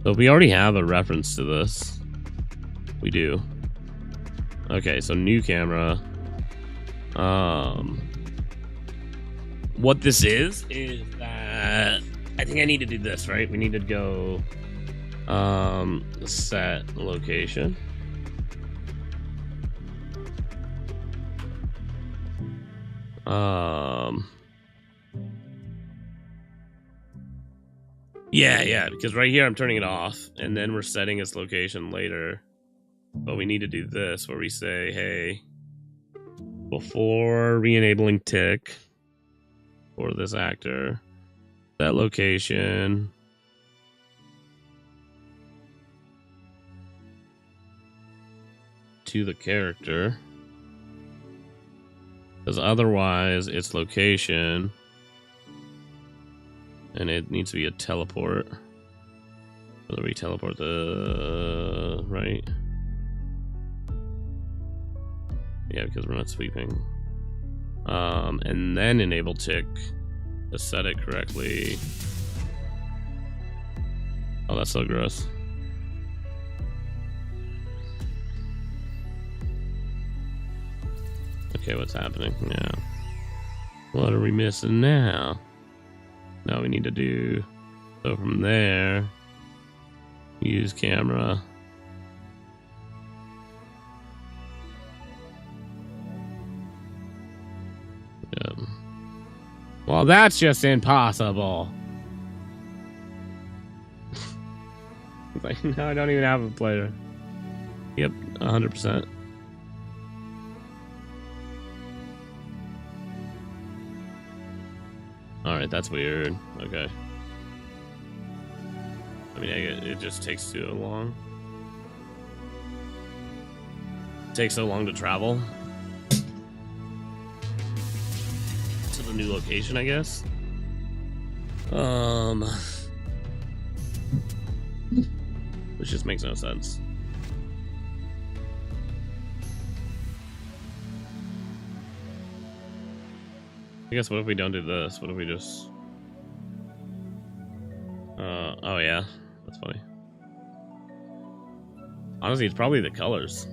So we already have a reference to this. We do. Okay, so new camera. What this is that I think I need to do this, right? We need to go set location. Yeah, because right here I'm turning it off, and then we're setting its location later. But we need to do this where we say, hey, before re-enabling tick for this actor, that location to the character, because otherwise its location, and it needs to be a teleport. Whether we teleport the right. Yeah, because we're not sweeping. And then enable tick to set it correctly. Oh, that's so gross. Okay, what's happening now? What are we missing now? Now we need to do, so from there, use camera. Well, that's just impossible. Like, no, I don't even have a player. Yep, 100%. Alright, that's weird. Okay. I mean, it just takes too long. It takes so long to travel to the new location, I guess. Which just makes no sense. I guess what if we don't do this? What if we just... oh yeah, that's funny. Honestly, it's probably the colors.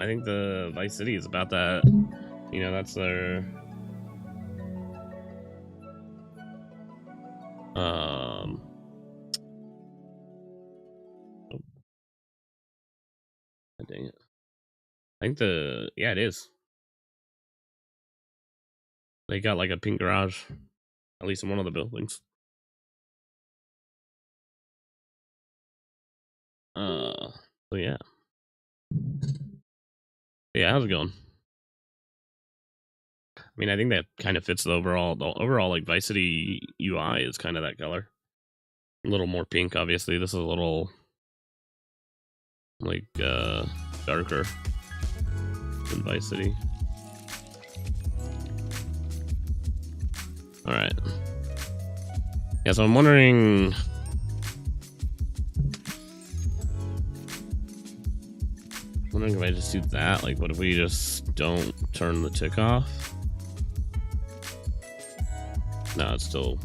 I think the Vice City is about that. You know, that's their... Oh. Dang it. I think the... Yeah, it is. They got like a pink garage. At least in one of the buildings. So yeah. Yeah, how's it going? I mean, I think that kind of fits the overall like Vice City UI is kind of that color. A little more pink, obviously. This is a little like darker than Vice City. All right. Yeah, so I'm wondering. If I just do that, like, what if we just don't turn the tick off? No, it's still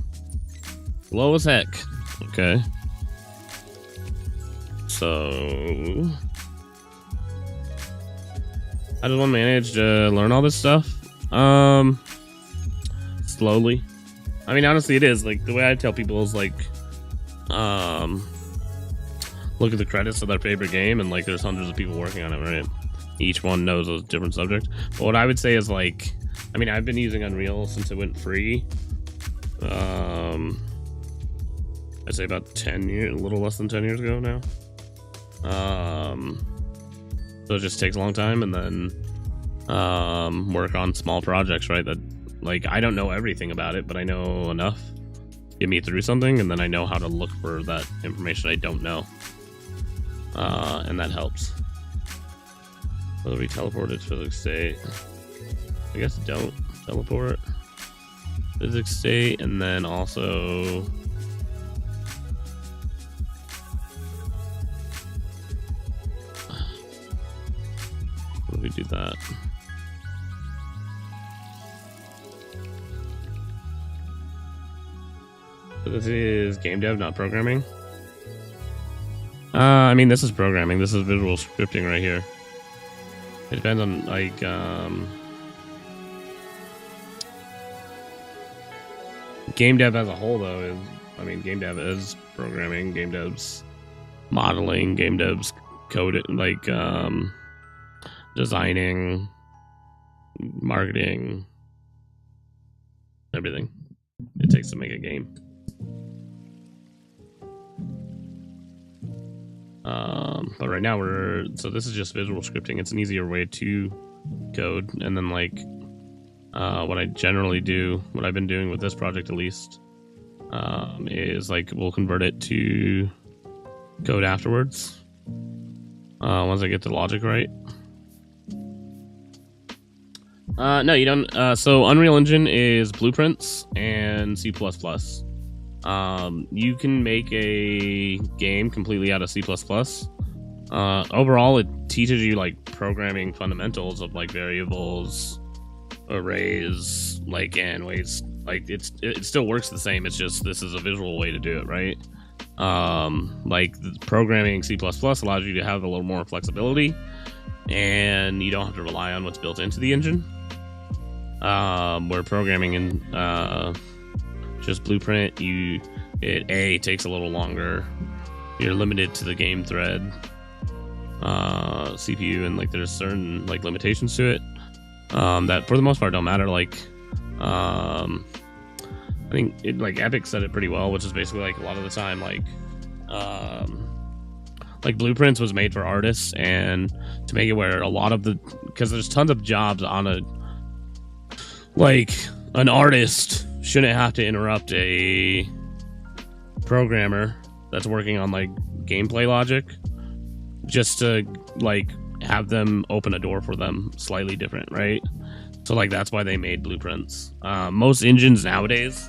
low as heck. Okay. So, I just want to manage to learn all this stuff. Slowly. I mean, honestly, it is like the way I tell people is like, look at the credits of their favorite game, and like there's hundreds of people working on it, right? Each one knows a different subject. But what I would say is like, I mean, I've been using Unreal since it went free. I'd say about 10 years, a little less than 10 years ago now. So it just takes a long time, and then work on small projects, right? That like I don't know everything about it, but I know enough to get me through something, and then I know how to look for that information I don't know. And that helps. Whether we teleported to physics state, I guess don't teleport physics state, and then also what do we do that? So this is Gamedev, not programming. I mean, this is programming. This is visual scripting right here. It depends on, like, Gamedev as a whole, though, is, I mean, Gamedev is programming. Gamedev's modeling. Gamedev's code, like, designing, marketing, everything it takes to make a game. But right now so this is just visual scripting. It's an easier way to code. And then like, what I generally do, what I've been doing with this project at least, is like, we'll convert it to code afterwards. Once I get the logic right. No, you don't. So Unreal Engine is blueprints and C++. You can make a game completely out of C++. Overall, it teaches you like programming fundamentals of like variables, arrays, like, and ways. Like it still works the same. It's just this is a visual way to do it, right? Like programming C++ allows you to have a little more flexibility, and you don't have to rely on what's built into the engine. Where programming in just blueprint, it takes a little longer. You're limited to the game thread, CPU, and like there's certain like limitations to it that for the most part don't matter. Like I think it, like Epic said it pretty well, which is basically like a lot of the time like blueprints was made for artists, and to make it where a lot of the, because there's tons of jobs on a, like an artist shouldn't have to interrupt a programmer that's working on like gameplay logic just to like have them open a door for them slightly different, right? So like that's why they made blueprints. Most engines nowadays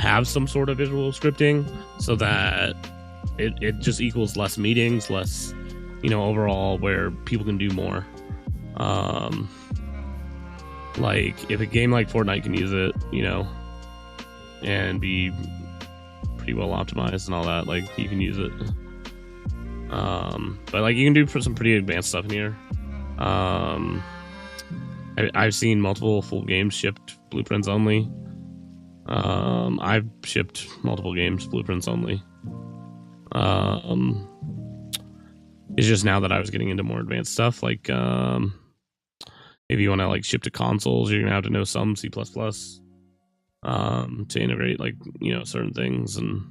have some sort of visual scripting so that it just equals less meetings, less, you know, overall where people can do more. Like if a game like Fortnite can use it, you know, and be pretty well optimized and all that, like you can use it. But like you can do some pretty advanced stuff in here. I've seen multiple full games shipped blueprints only. I've shipped multiple games blueprints only. It's just now that I was getting into more advanced stuff, like if you want to like ship to consoles, you're gonna have to know some C++ to integrate, like, you know, certain things, and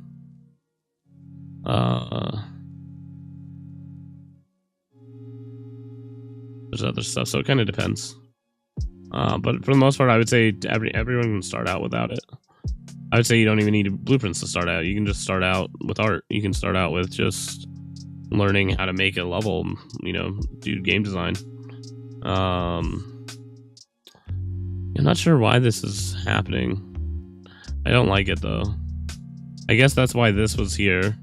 there's other stuff. So it kind of depends. But for the most part, I would say everyone can start out without it. I would say you don't even need blueprints to start out. You can just start out with art. You can start out with just learning how to make a level, you know, do game design. I'm not sure why this is happening. I don't like it though. I guess that's why this was here.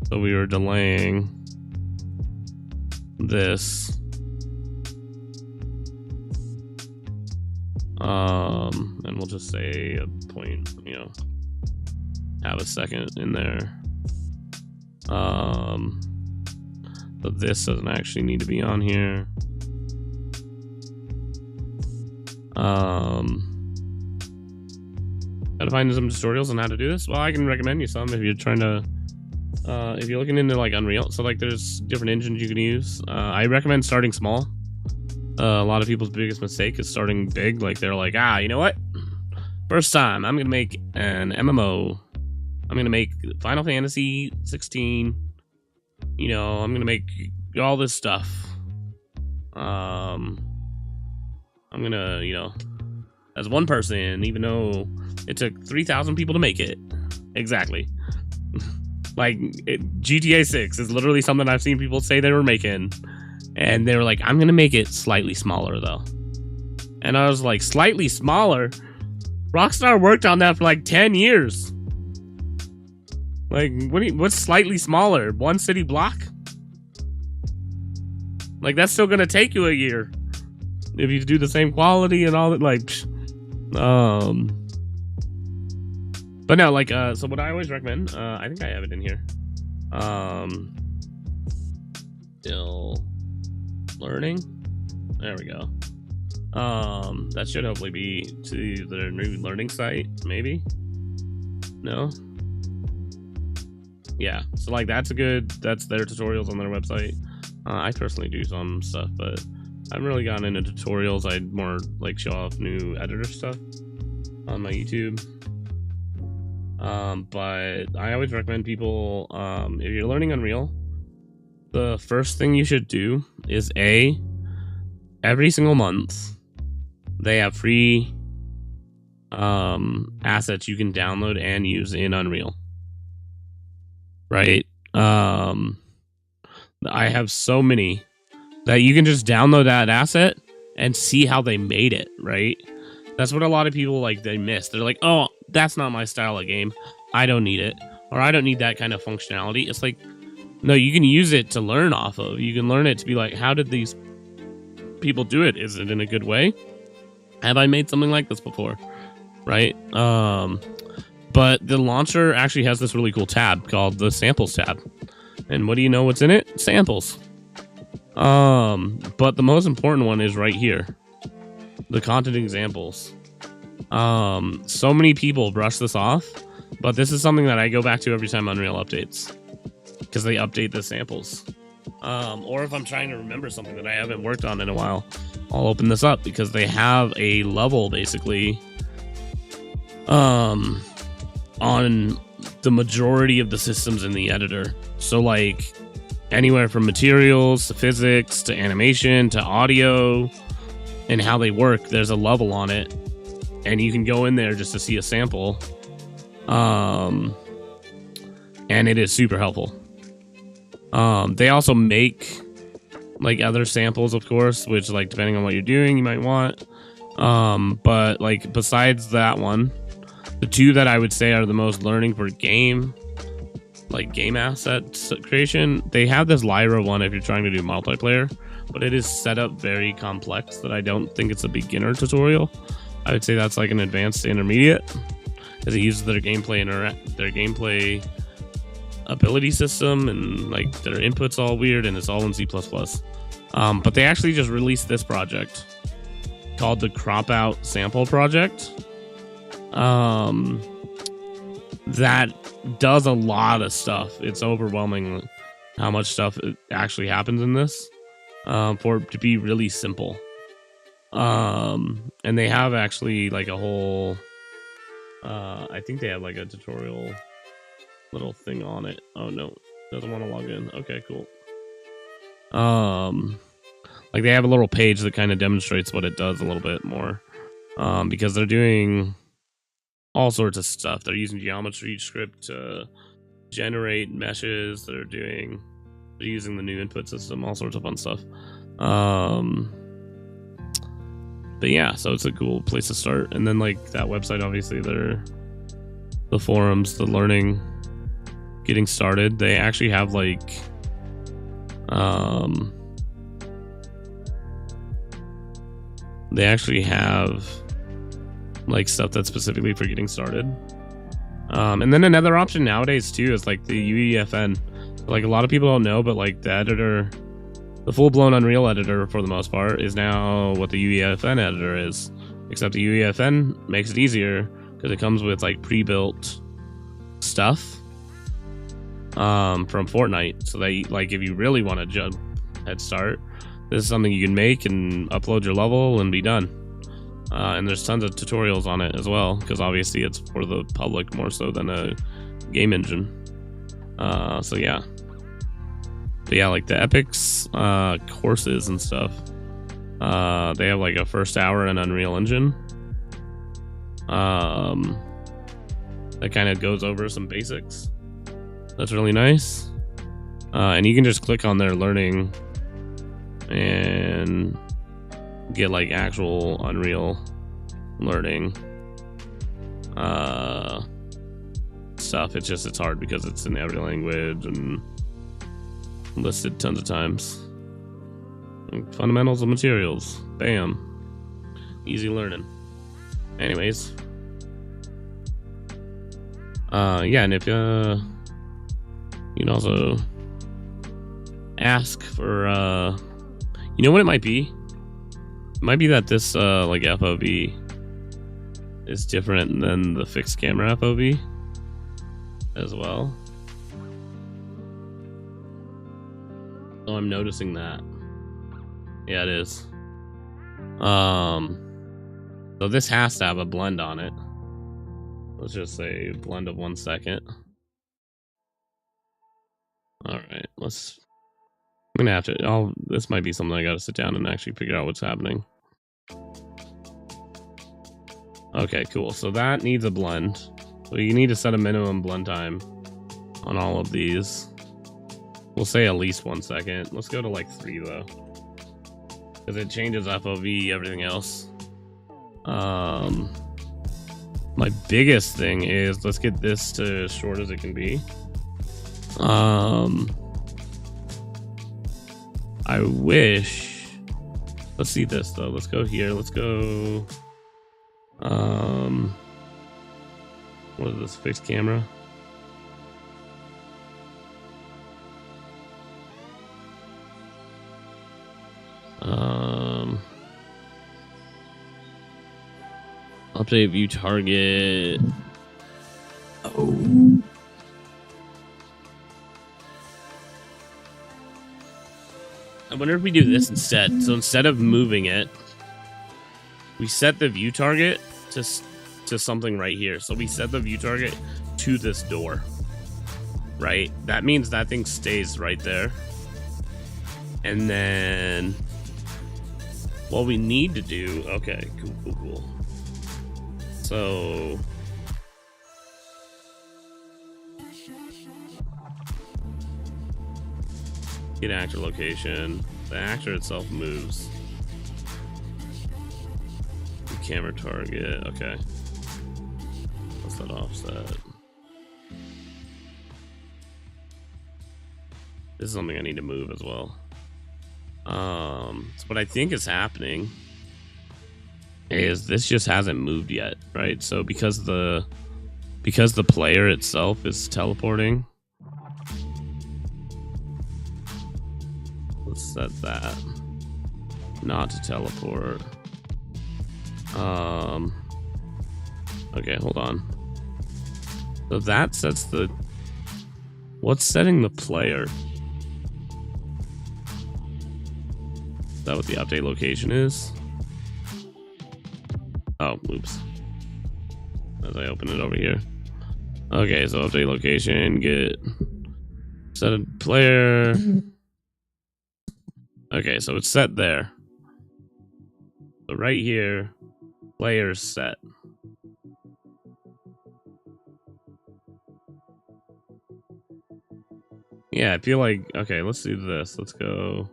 So we were delaying this. And we'll just say a point, you know, have a second in there. But this doesn't actually need to be on here. Gotta find some tutorials on how to do this. Well, I can recommend you some if you're trying to, if you're looking into like Unreal. So like there's different engines you can use. I recommend starting small. A lot of people's biggest mistake is starting big. Like they're like, you know what? First time, I'm gonna make an MMO. I'm gonna make Final Fantasy 16. You know, I'm gonna make all this stuff. I'm gonna, you know, as one person, even though it took 3,000 people to make it. Exactly. Like GTA 6 is literally something I've seen people say they were making. And they were like, I'm gonna make it slightly smaller though. And I was like, slightly smaller? Rockstar worked on that for like 10 years. Like, what's slightly smaller? One city block? Like, that's still gonna take you a year. If you do the same quality and all that, like, but no, like, so what I always recommend, I think I have it in here. Still learning. There we go. That should hopefully be to their new learning site, maybe. No. Yeah, so like that's their tutorials on their website. I personally do some stuff, but I haven't really gotten into tutorials. I'd more like show off new editor stuff on my YouTube. But I always recommend people, if you're learning Unreal, the first thing you should do is every single month they have free assets you can download and use in Unreal. Right? I have so many that you can just download that asset and see how they made it, right? That's what a lot of people like they miss. They're like, oh, that's not my style of game. I don't need it. Or I don't need that kind of functionality. It's like, no, you can use it to learn off of. You can learn it to be like, how did these people do it? Is it in a good way? Have I made something like this before? Right? But the launcher actually has this really cool tab called the samples tab. And what do you know what's in it? Samples. But the most important one is right here. The content examples. So many people brush this off, but this is something that I go back to every time Unreal updates. Because they update the samples. Or if I'm trying to remember something that I haven't worked on in a while, I'll open this up because they have a level basically on the majority of the systems in the editor. So like anywhere from materials to physics to animation to audio and how they work, there's a level on it. And you can go in there just to see a sample. And it is super helpful. They also make like other samples, of course, which like depending on what you're doing, you might want. But like besides that one, the two that I would say are the most learning for game asset creation, they have this Lyra one if you're trying to do multiplayer, but it is set up very complex that I don't think it's a beginner tutorial. I would say that's like an advanced intermediate because it uses their gameplay ability system and like their inputs all weird and it's all in C++. But they actually just released this project called the Crop Out Sample Project. That does a lot of stuff. It's overwhelming how much stuff actually happens in this for it to be really simple. And they have actually like a whole I think they have like a tutorial little thing on it. Oh no, doesn't want to log in. Okay, cool. Like they have a little page that kind of demonstrates what it does a little bit more. Because they're doing all sorts of stuff. They're using geometry script to generate meshes. They're using the new input system, all sorts of fun stuff. But yeah, so it's a cool place to start. And then like that website, obviously the forums, the learning, getting started. They actually have like they actually have like stuff that's specifically for getting started. And then another option nowadays too is like the UEFN. Like a lot of people don't know, but like the editor, the full-blown Unreal editor for the most part is now what the UEFN editor is. Except the UEFN makes it easier because it comes with like pre-built stuff from Fortnite. So that like if you really want to jump head start, this is something you can make and upload your level and be done. And there's tons of tutorials on it as well, because obviously it's for the public more so than a game engine. So yeah. But yeah, like the Epics courses and stuff. They have like a first hour in Unreal Engine. That kind of goes over some basics. That's really nice. And you can just click on their learning and get like actual Unreal learning stuff. It's hard because it's in every language and listed tons of times. Like fundamentals of materials, bam, easy learning. Anyways, yeah, and if you can also ask for you know what it might be. It might be that this like FOV is different than the fixed camera FOV as well. So I'm noticing that. Yeah, it is. So this has to have a blend on it. Let's just say blend of 1 second. All right, I'm gonna have to. This might be something I gotta sit down and actually figure out what's happening. Okay, cool. So that needs a blend. So you need to set a minimum blend time on all of these. We'll say at least 1 second. Let's go to like 3 though, because it changes FOV, everything else. My biggest thing is let's get this to as short as it can be. I wish. Let's see this though. Let's go here. Let's go. What is this? Fixed camera. Update view target. Oh. I wonder if we do this instead. So instead of moving it, we set the view target to something right here. So we set the view target to this door, right? That means that thing stays right there. And then what we need to do, okay, cool. So get actor location. The actor itself moves. Camera target, okay. What's that offset? This is something I need to move as well. So what I think is happening is this just hasn't moved yet, right? So because the player itself is teleporting, let's set that not to teleport. Okay, hold on. So that sets what's setting the player? Is that what the update location is? Oh, oops. As I open it over here. Okay, so update location, get set a player. Okay, so it's set there. So right here, player's set. Yeah, I feel like, okay, let's do this. Let's go.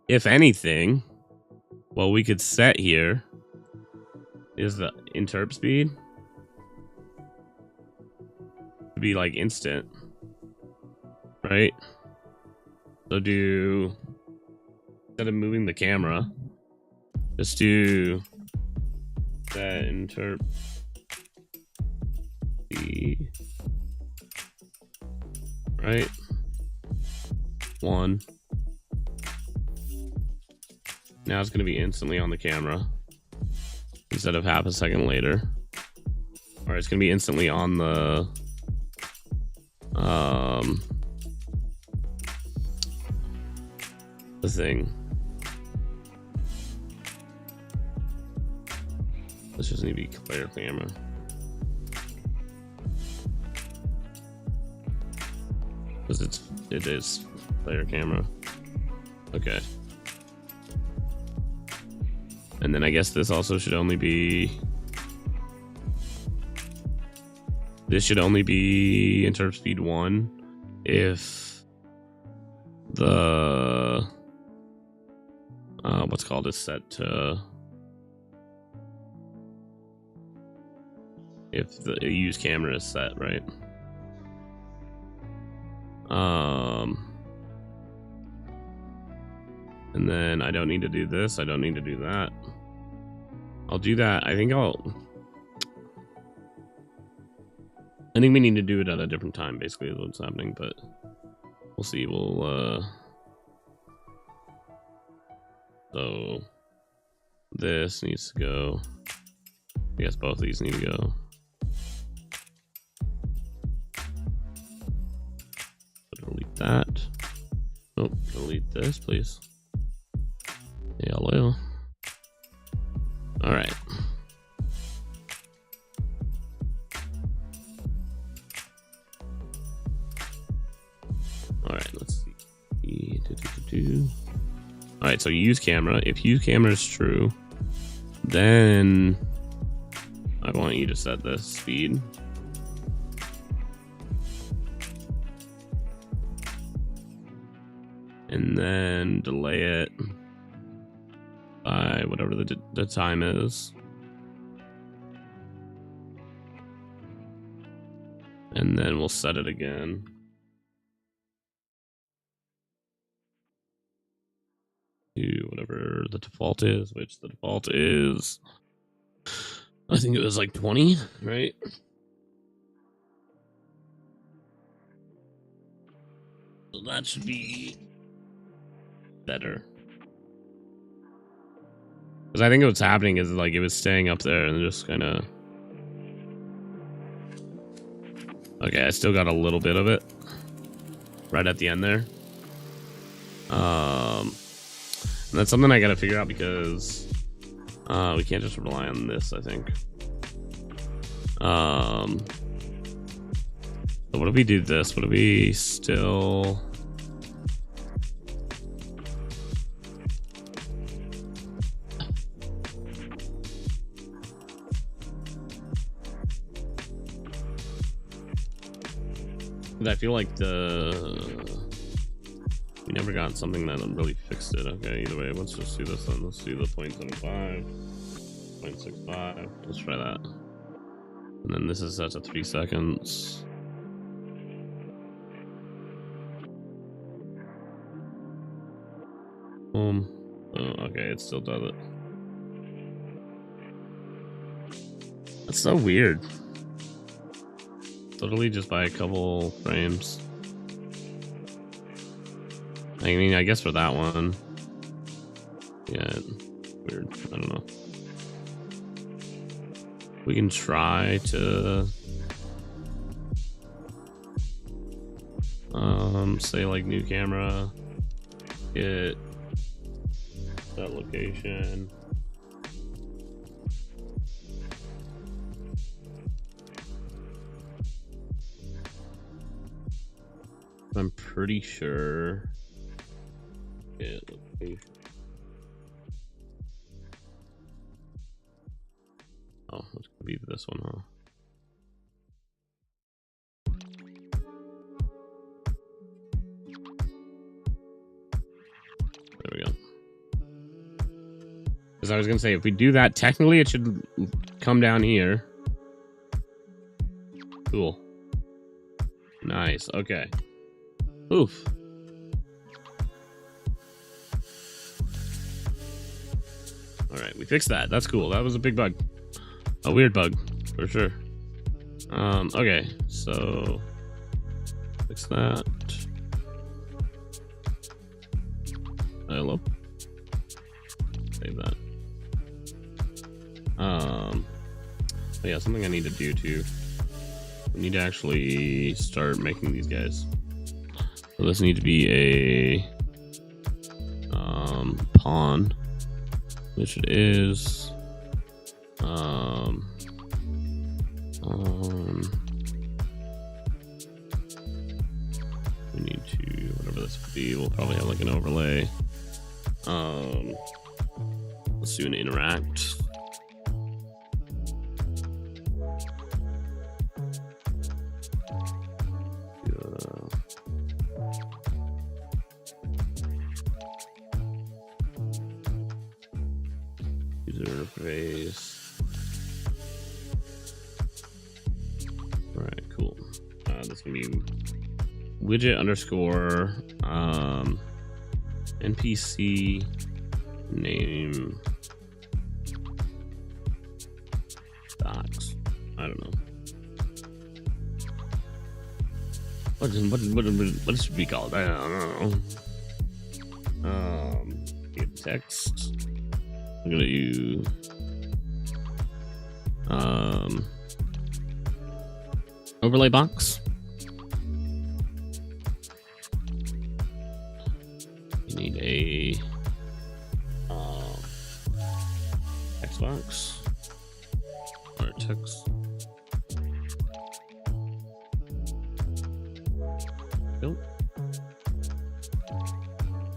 If anything, what we could set here is the interp speed to be like instant, right? So do, instead of moving the camera, just do that interp speed, right? 1. Now it's going to be instantly on the camera instead of half a second later. Or it's going to be instantly on the thing. This just need to be player camera. Because it is player camera. Okay. And then I guess this also should only be, this should only be interp speed 1 if the what's called is set to, if the use camera is set, right? And then I don't need to do this. I don't need to do that. I'll do that. I think we need to do it at a different time, basically, is what's happening, but we'll see. So this needs to go. I guess both of these need to go. Delete that. Oh, delete this, please. Hello. All right. All right, let's see. All right, so use camera. If use camera is true, then I want you to set the speed. And then delay it by whatever the time is. And then we'll set it again. To whatever the default is, which the default is, I think it was like 20, right? So that should be better. Because I think what's happening is like it was staying up there and just kind of... Okay, I still got a little bit of it right at the end there. And that's something I gotta figure out because we can't just rely on this, I think. So what if we do this? What if we still... I feel like we never got something that really fixed it. Okay, either way, let's just do this then. Let's do the 0.75, 0.65. Let's try that. And then this is set to 3 seconds. Oh, okay, it still does it. That's so weird. Totally just by a couple frames. I mean, I guess for that one. Yeah, weird. I don't know. We can try to say like new camera, get that location. I'm pretty sure. Yeah, location. Oh, it's gonna be this one, huh? There we go. Because I was gonna say, if we do that, technically it should come down here. Cool. Nice. Okay. Oof. All right, we fixed that. That's cool. That was a big bug. A weird bug, for sure. Okay, so fix that. Hello. Save that. Yeah, something I need to do too. We need to actually start making these guys. So this needs to be a pawn, which it is. We need to, whatever this would be, we'll probably have like an overlay. Let's do an interact. User interface. All right, cool. This can be widget underscore NPC name docs. I don't know. What should we call it? I don't know. Give text. I'm gonna use overlay box. You need a text box or text. Nope.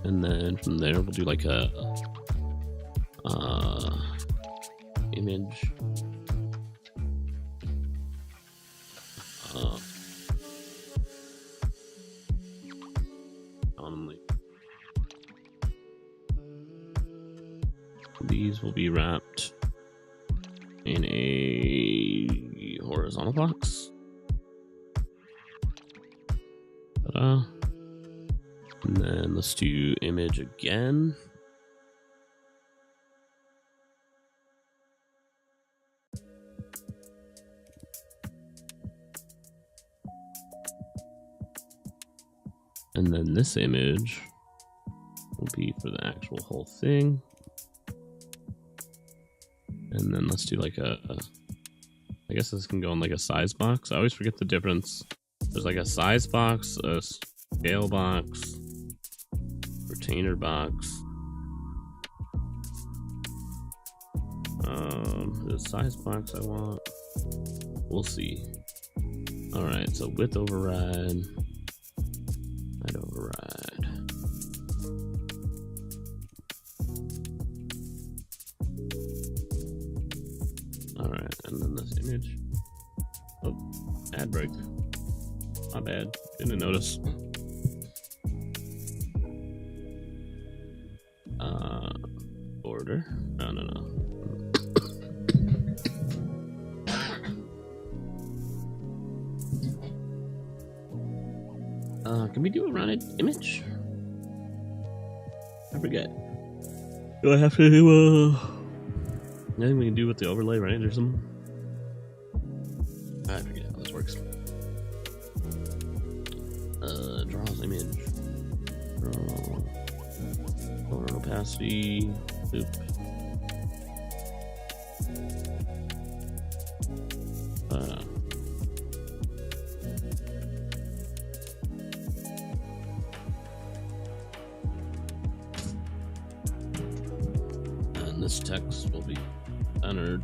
And then from there we'll do like a image. These will be wrapped in a horizontal box. Ta-da. And then let's do image again. And then this image will be for the actual whole thing. And then let's do like I guess this can go in like a size box. I always forget the difference. There's like a size box, a scale box, retainer box. The size box I want. We'll see. All right, so width override. Height override. All right, and then this image. Oh, ad break. My bad. Didn't notice. Border. No. Can we do a rounded image? I forget. Do I have to do I think we can do with the overlay, right, or something? I forget how this works. Draws image. Draw. Color opacity. Boop. And this text will be entered.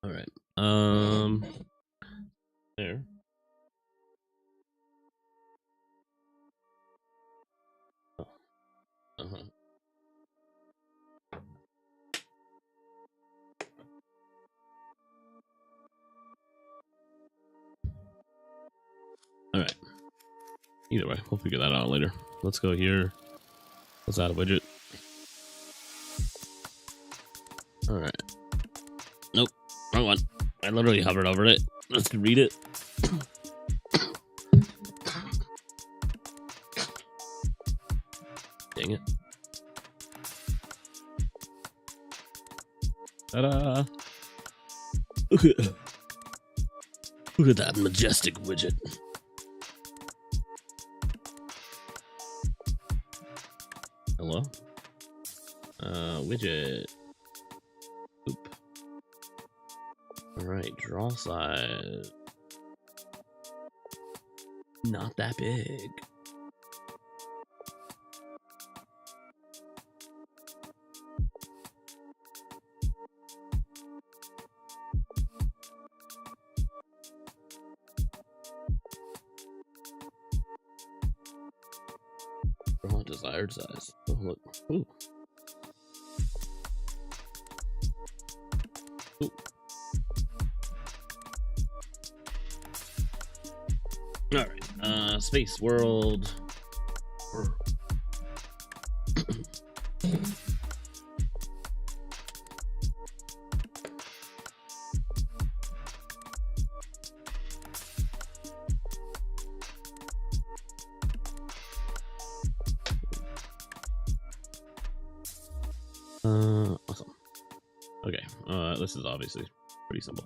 All right. There. Oh. Uh-huh. All right. Either way, we'll figure that out later. Let's go here. Let's add a widget. All right. Nope. Wrong one. I literally hovered over it. Let's read it. Dang it. Ta-da! Look at that majestic widget. Hello? Widget. Oop. Alright, draw size. Not that big. Draw desired size. Oh, look. Ooh. Ooh. Alright, space world. Awesome. Okay, this is obviously pretty simple.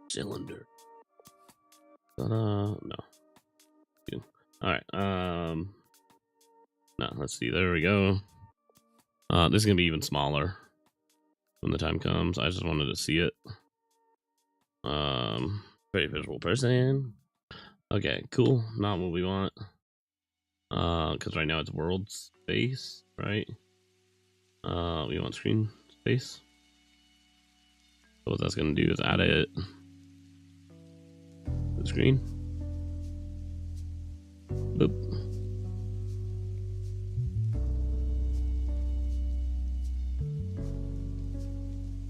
Cylinder. No. Alright, no, let's see, there we go. This is gonna be even smaller when the time comes. I just wanted to see it. Very visual person. Okay, cool. Not what we want. Because right now it's world space, right? We want screen space. So what that's gonna do is add it to the screen. Boop.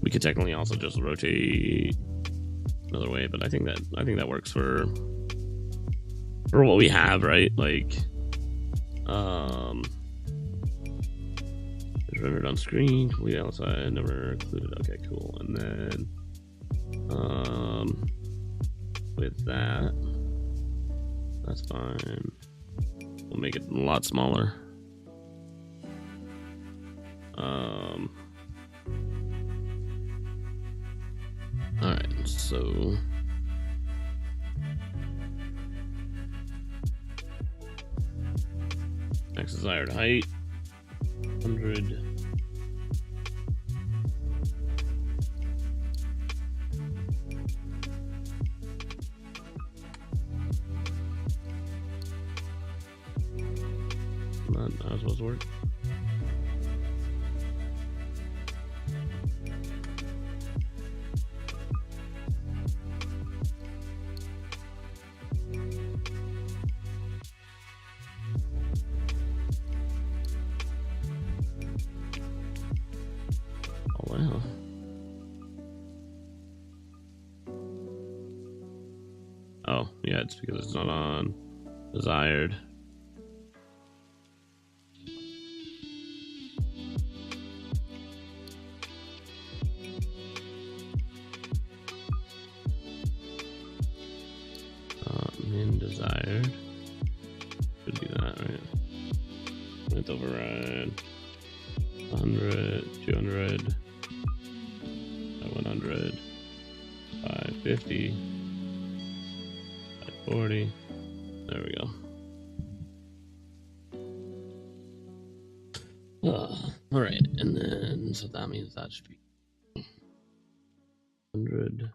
We could technically also just rotate another way, but I think that works for what we have, right? Like, rendered on screen. We also never included. Okay, cool. And then, with that, that's fine. We'll make it a lot smaller. All right, so. Max desired height, 100. Not supposed to work. Wow. Oh, yeah, it's because it's not on desired. Min desired. Should be that, right? Let's override 100, 200. 100, 550, 540. There we go. All right, and then so that means that should be 100,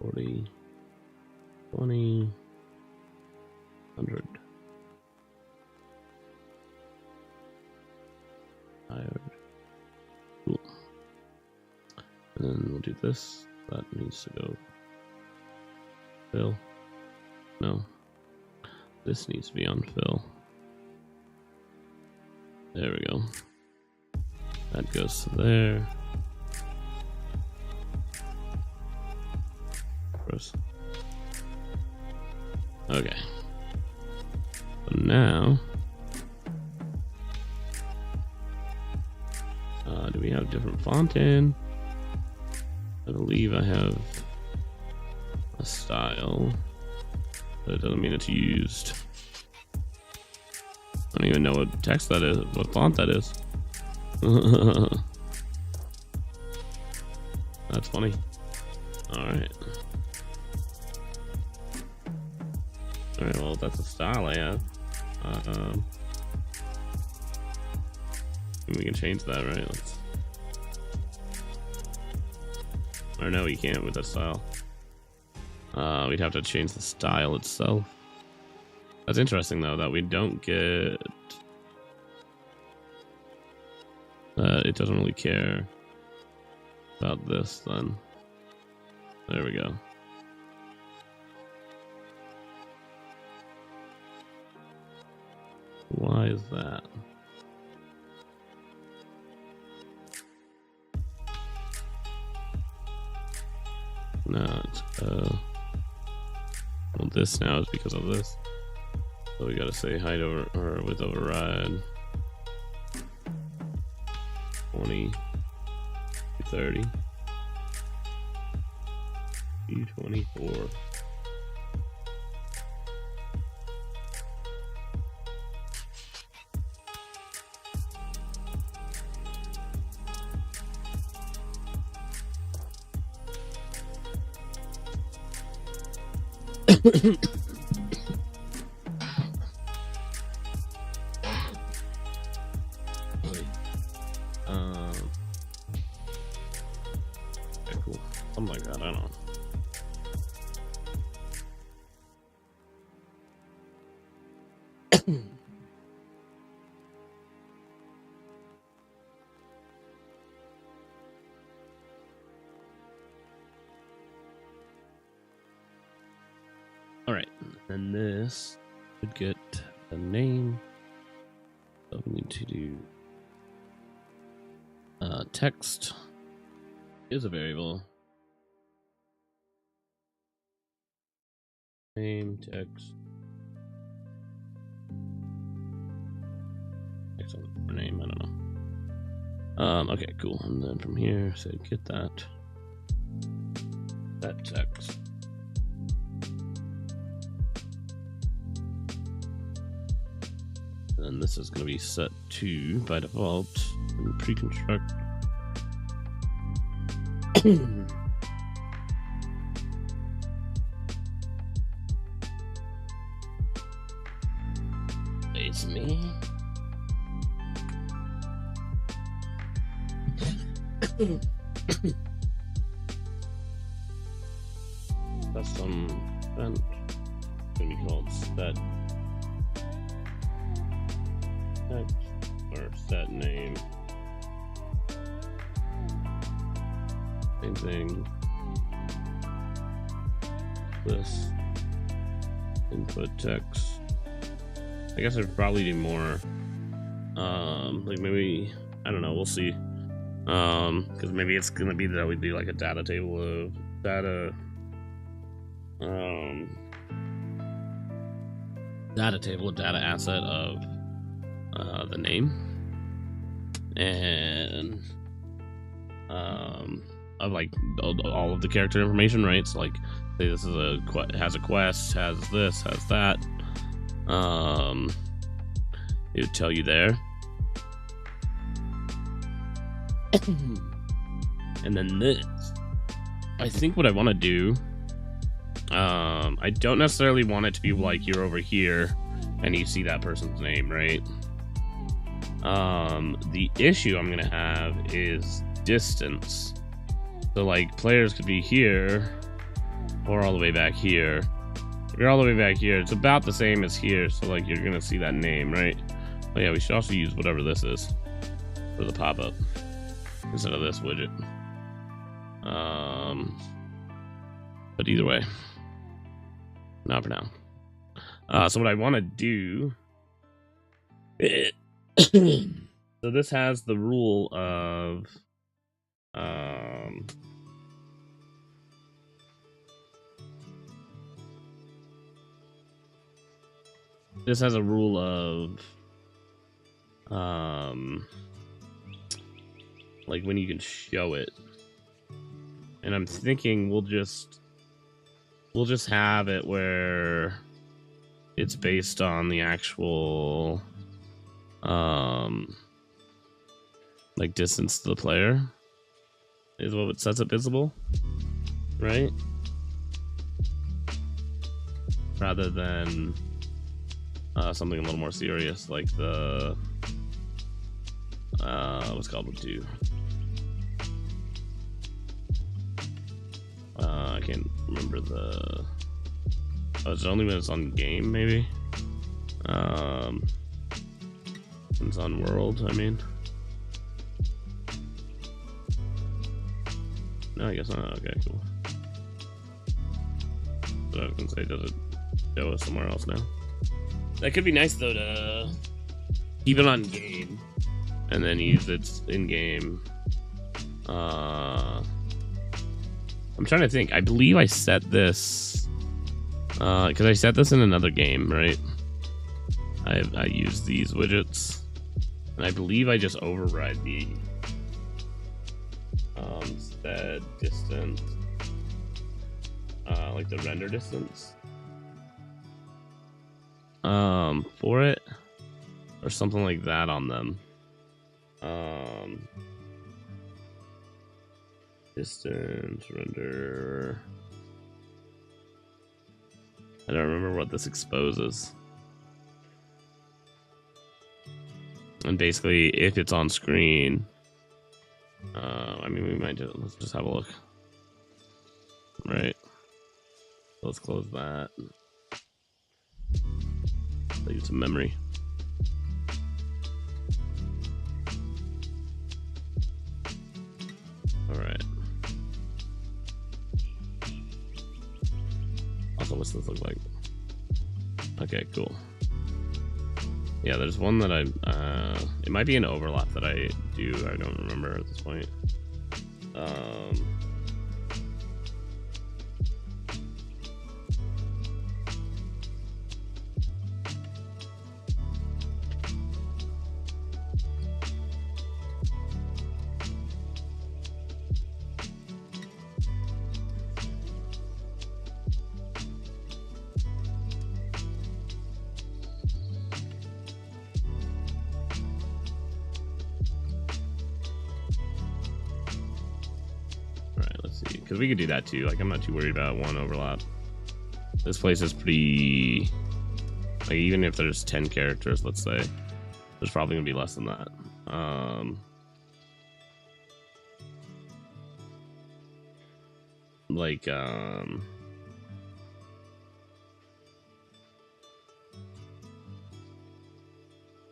40, 20, 100. this, that needs to go fill. No, this needs to be on fill. There we go. That goes to there. Gross. Okay. So now, do we have different font in? I believe I have a style, but it doesn't mean it's used. I don't even know what text that is, what font that is. That's funny. Alright. Alright, well, that's a style I have. We can change that, right? Let's... Or no, we can't with that style. We'd have to change the style itself. That's interesting, though, that we don't get... it doesn't really care about this, then. There we go. Why is that? No, it's, well, this now is because of this. So we gotta say height over, or width override. 20, 30, 24. Okay, cool. Something like that, I don't know. Alright, and this would get the name. So we need to do text is a variable. Name, text. Text for name, I don't know. Okay, cool. And then from here, say get that text. And this is going to be set to by default in pre-construct. It's me. Custom event going to be called set text or set name. Same thing. This input text. I guess I'd probably do more. Like maybe, I don't know. We'll see. Because maybe it's gonna be that we do like a data table of data. Data table, data asset of the name, and of like all of the character information, right? So like, say this is has a quest, has this, has that. It would tell you there. And then this, I think what I want to do, I don't necessarily want it to be like you're over here and you see that person's name, right? The issue I'm gonna have is distance. So like players could be here or all the way back here. If you're all the way back here, it's about the same as here, so like you're gonna see that name, right? Oh yeah, we should also use whatever this is for the pop-up instead of this widget. But either way, not for now. So what I want to do. So this has the rule of this has a rule of like when you can show it, and I'm thinking we'll just have it where it's based on the actual like distance to the player is what sets it visible, right? Rather than something a little more serious like the what's it called with two. I can't remember the. Oh, it's only when it's on game, maybe. It's on world. I mean, no, I guess not. Okay, cool. So I was gonna say, does it show us somewhere else now? That could be nice though to keep it on game and then use its in-game. I'm trying to think. I believe I set this because I set this in another game, right? I use these widgets, and I believe I just override the stead distance, like the render distance, for it, or something like that on them. Distance render. I don't remember what this exposes. And basically, if it's on screen, I mean, we might just let's just have a look. Right. Let's close that. Leave some memory. All right. Also, what's this look like? Okay, cool. Yeah, there's one that it might be an overlap that I do. I don't remember at this point. Because we could do that too. Like, I'm not too worried about one overlap. This place is pretty. Like, even if there's 10 characters, let's say, there's probably gonna be less than that.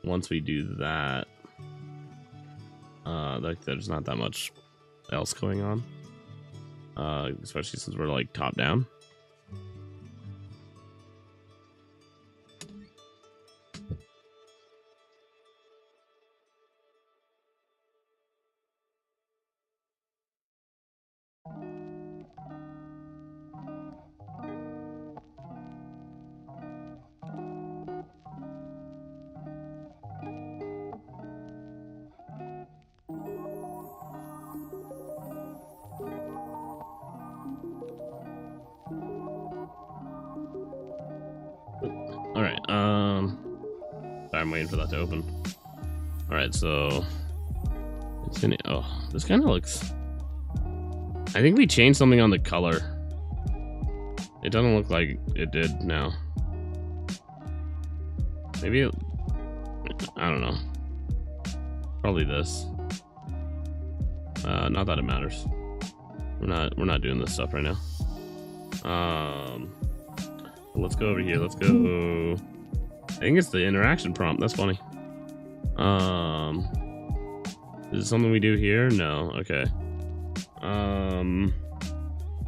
Once we do that, like, there's not that much else going on. Especially since we're like top down. All right. I'm waiting for that to open. All right, so it's in. Oh, this kind of looks. I think we changed something on the color. It doesn't look like it did now. Maybe it, I don't know. Probably this. Not that it matters. We're not doing this stuff right now. Let's go over here. Let's go. I think it's the interaction prompt. That's funny. Is it something we do here? No. Okay. I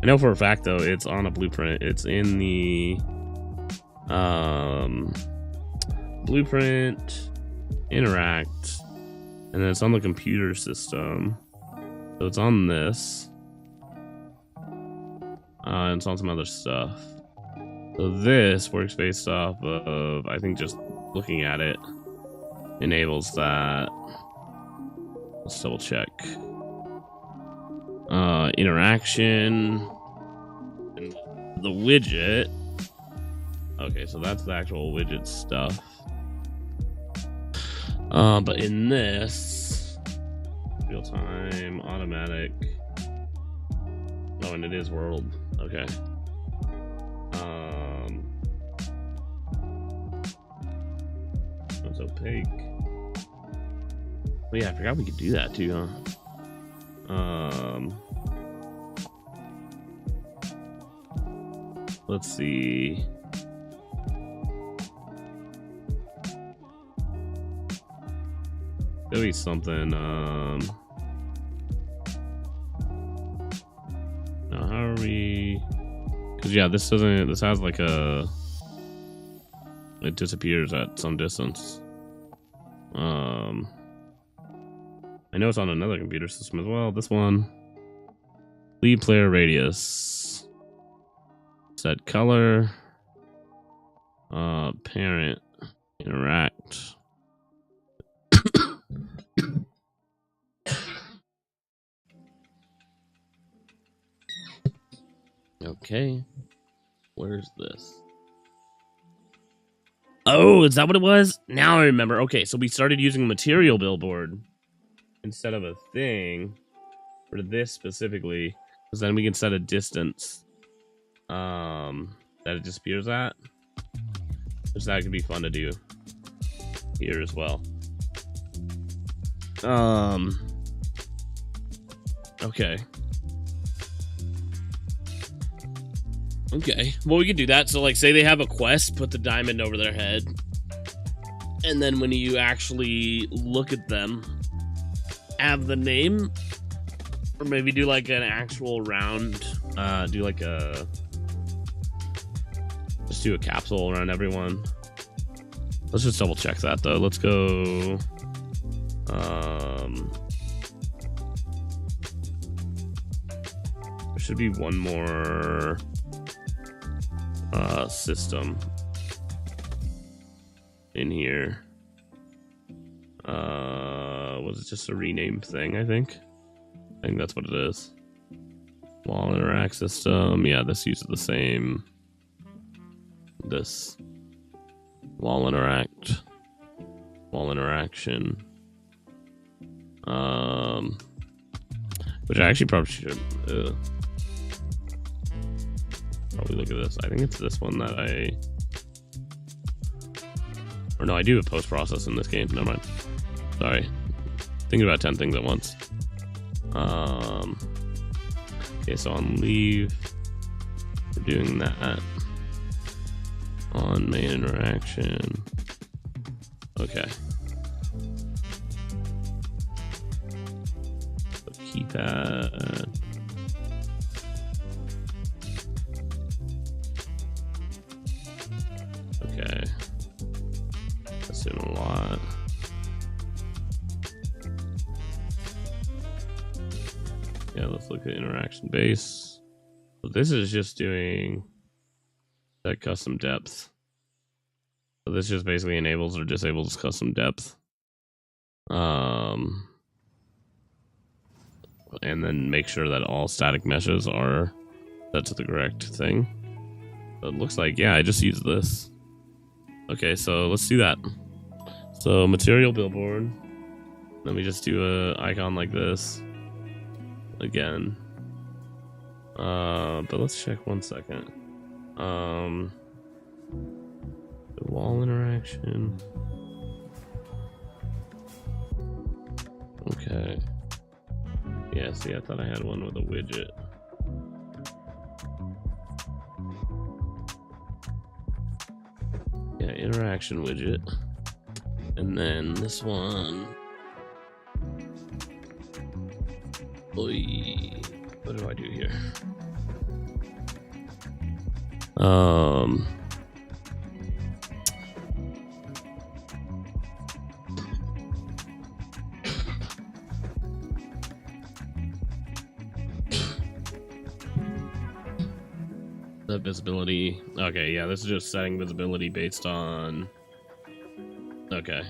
know for a fact though it's on a blueprint. It's in the blueprint, interact, and then it's on the computer system. So it's on this. And it's on some other stuff. So this works based off of, I think, just looking at it enables that. Let's double check. Interaction and the widget. Okay, so that's the actual widget stuff. But in this real time, automatic. Oh, and it is world. Okay. That's opaque. Oh yeah, I forgot we could do that too, huh? Let's see. There'll be something. Now, how are we? Because yeah, this doesn't. This has like a. It disappears at some distance. I know it's on another computer system as well. This one. Lead player radius. Set color. Parent. Interact. Okay. Where's this? Oh, is that what it was? Now I remember. Okay, so we started using material billboard instead of a thing for this specifically, because then we can set a distance that it disappears at, which that could be fun to do here as well. Okay. Okay, well, we could do that. So, like, say they have a quest, put the diamond over their head, and then when you actually look at them, have the name, or maybe do, like, an actual round, do, like, just do a capsule around everyone. Let's just double check that, though. Let's go, there should be one more system in here. Was it just a rename thing? I think that's what it is. Wall interact system. Yeah, this uses the same. This wall interact, wall interaction. Which I actually probably should. Probably look at this. I think it's this one that or no, I do have post-process in this game. Never mind. Sorry. Thinking about 10 things at once. Okay, so on leave, we're doing that. On main interaction. Okay. So keypad. Okay. That's doing a lot. Yeah, let's look at interaction base. So this is just doing that custom depth. So this just basically enables or disables custom depth. And then make sure that all static meshes are set to the correct thing. So it looks like, yeah, I just used this. Okay, so let's do that. So material billboard. Let me just do a icon like this again. But let's check one second. The wall interaction. Okay. Yeah, see, I thought I had one with a widget. Yeah, interaction widget. And then this one. Oy. What do I do here? The visibility. Okay, yeah, this is just setting visibility based on. Okay.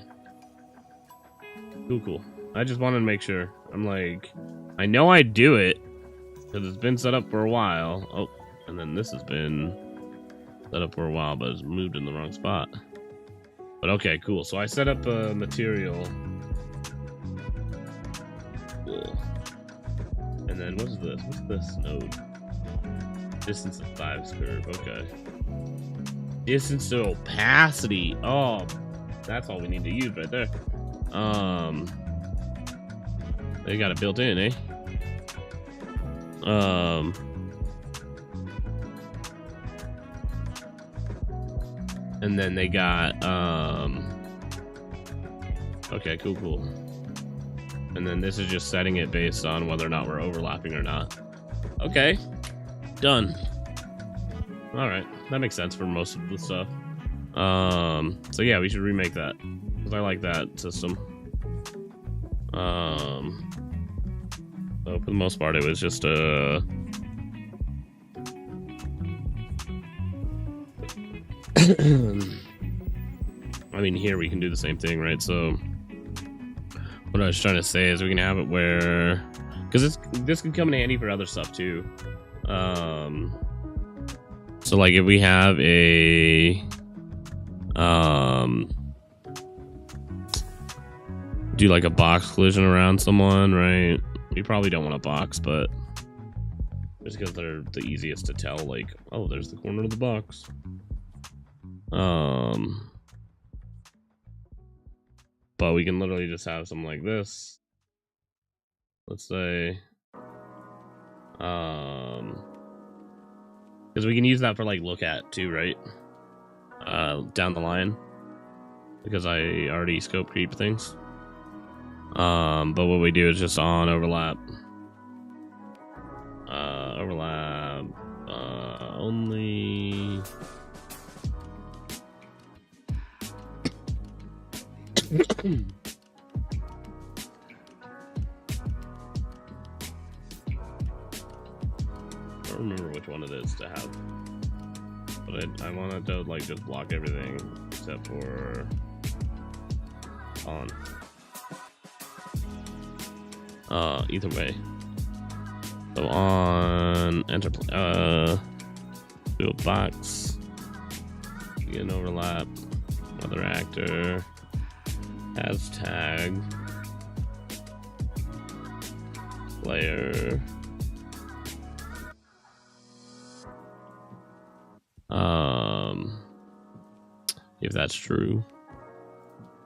Cool. I just wanted to make sure. I'm like, I know I do it because it's been set up for a while. Oh, and then this has been set up for a while, but it's moved in the wrong spot. But okay, cool. So I set up a material. Cool. And then what's this? What's this node? Distance of 5's curve. Okay. Distance to opacity. Oh, that's all we need to use right there. They got it built in, eh? And then they got okay, cool. And then this is just setting it based on whether or not we're overlapping or not. Okay, done. All right, that makes sense for most of the stuff. So yeah, we should remake that because I like that system. So for the most part, it was just I mean, here we can do the same thing, right? So what I was trying to say is we can have it where, because this can come in handy for other stuff too. So like if we have a do like a box collision around someone, right? We probably don't want a box, but just because they're the easiest to tell, like, oh, there's the corner of the box. But we can literally just have something like this. Let's say, because we can use that for like look at too, right? Down the line, because I already scope creep things. But what we do is just on overlap. Overlap only. I don't remember which one it is to have, but I wanted to like just block everything except for on. Either way. So on enter, do a box, get an overlap, other actor, has tag, player, if that's true,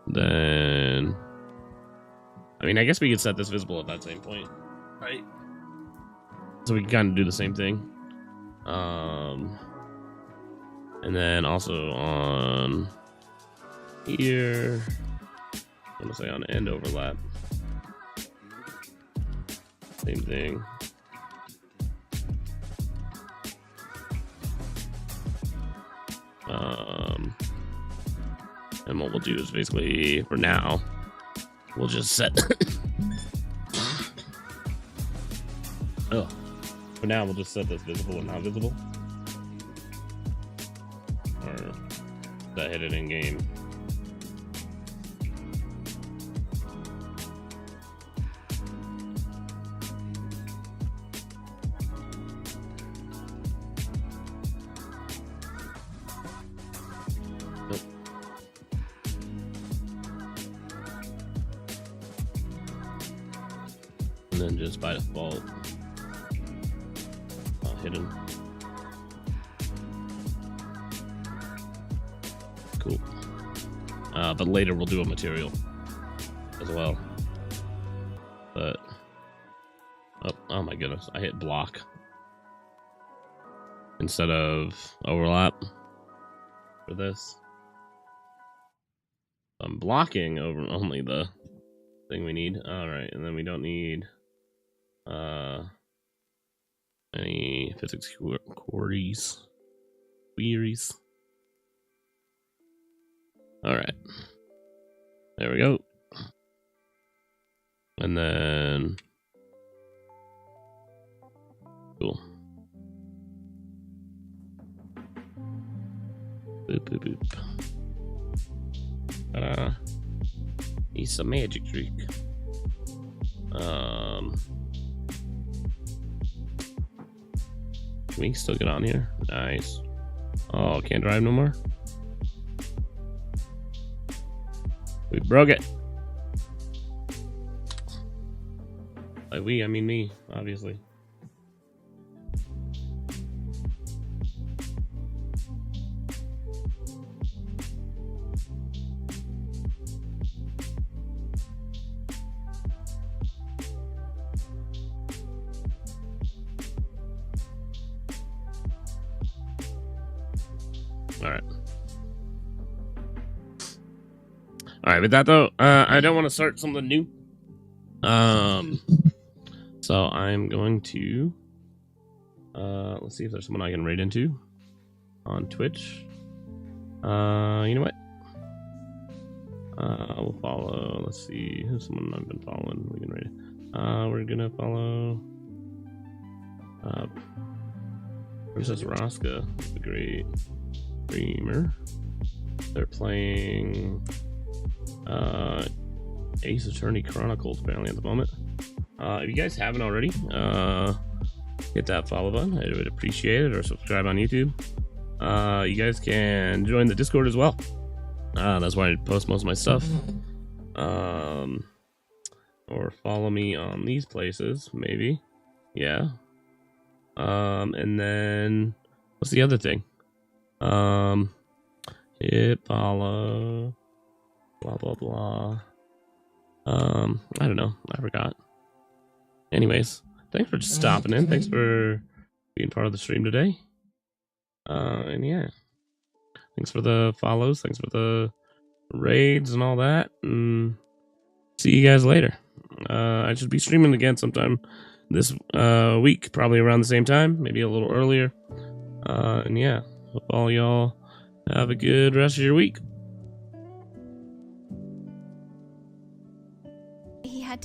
then I mean, I guess we could set this visible at that same point, right? So we can kind of do the same thing. And then also on here, I'm gonna say on end overlap, same thing. And what we'll do is basically, for now, we'll just set. Oh, for now we'll just set this visible and not visible, or that hit it in game. Nope. And then just by default, hidden. Cool. But later we'll do a material as well. But oh my goodness, I hit block instead of overlap for this. I'm blocking over only the thing we need. All right, and then we don't need Any physics queries? All right. There we go. And then, cool. Boop, boop, boop. He's a magic trick. Can we still get on here? Nice. Oh, can't drive no more? We broke it. By we, I mean me, obviously. All right, with that though, I don't want to start something new. So I'm going to let's see if there's someone I can raid into on Twitch. You know what? We'll follow. Let's see who's someone I've been following. We can raid. We're gonna follow. Princess Raska, the great streamer. They're playing Ace Attorney Chronicles apparently at the moment. If you guys haven't already, hit that follow button. I would appreciate it, or subscribe on YouTube. You guys can join the Discord as well. That's where I post most of my stuff. Or follow me on these places, maybe. Yeah. And then what's the other thing? Hit follow. Blah blah blah. I don't know. I forgot. Anyways, thanks for stopping in. Thanks for being part of the stream today. And yeah, thanks for the follows. Thanks for the raids and all that. And see you guys later. I should be streaming again sometime this week, probably around the same time, maybe a little earlier. And yeah, hope all y'all have a good rest of your week.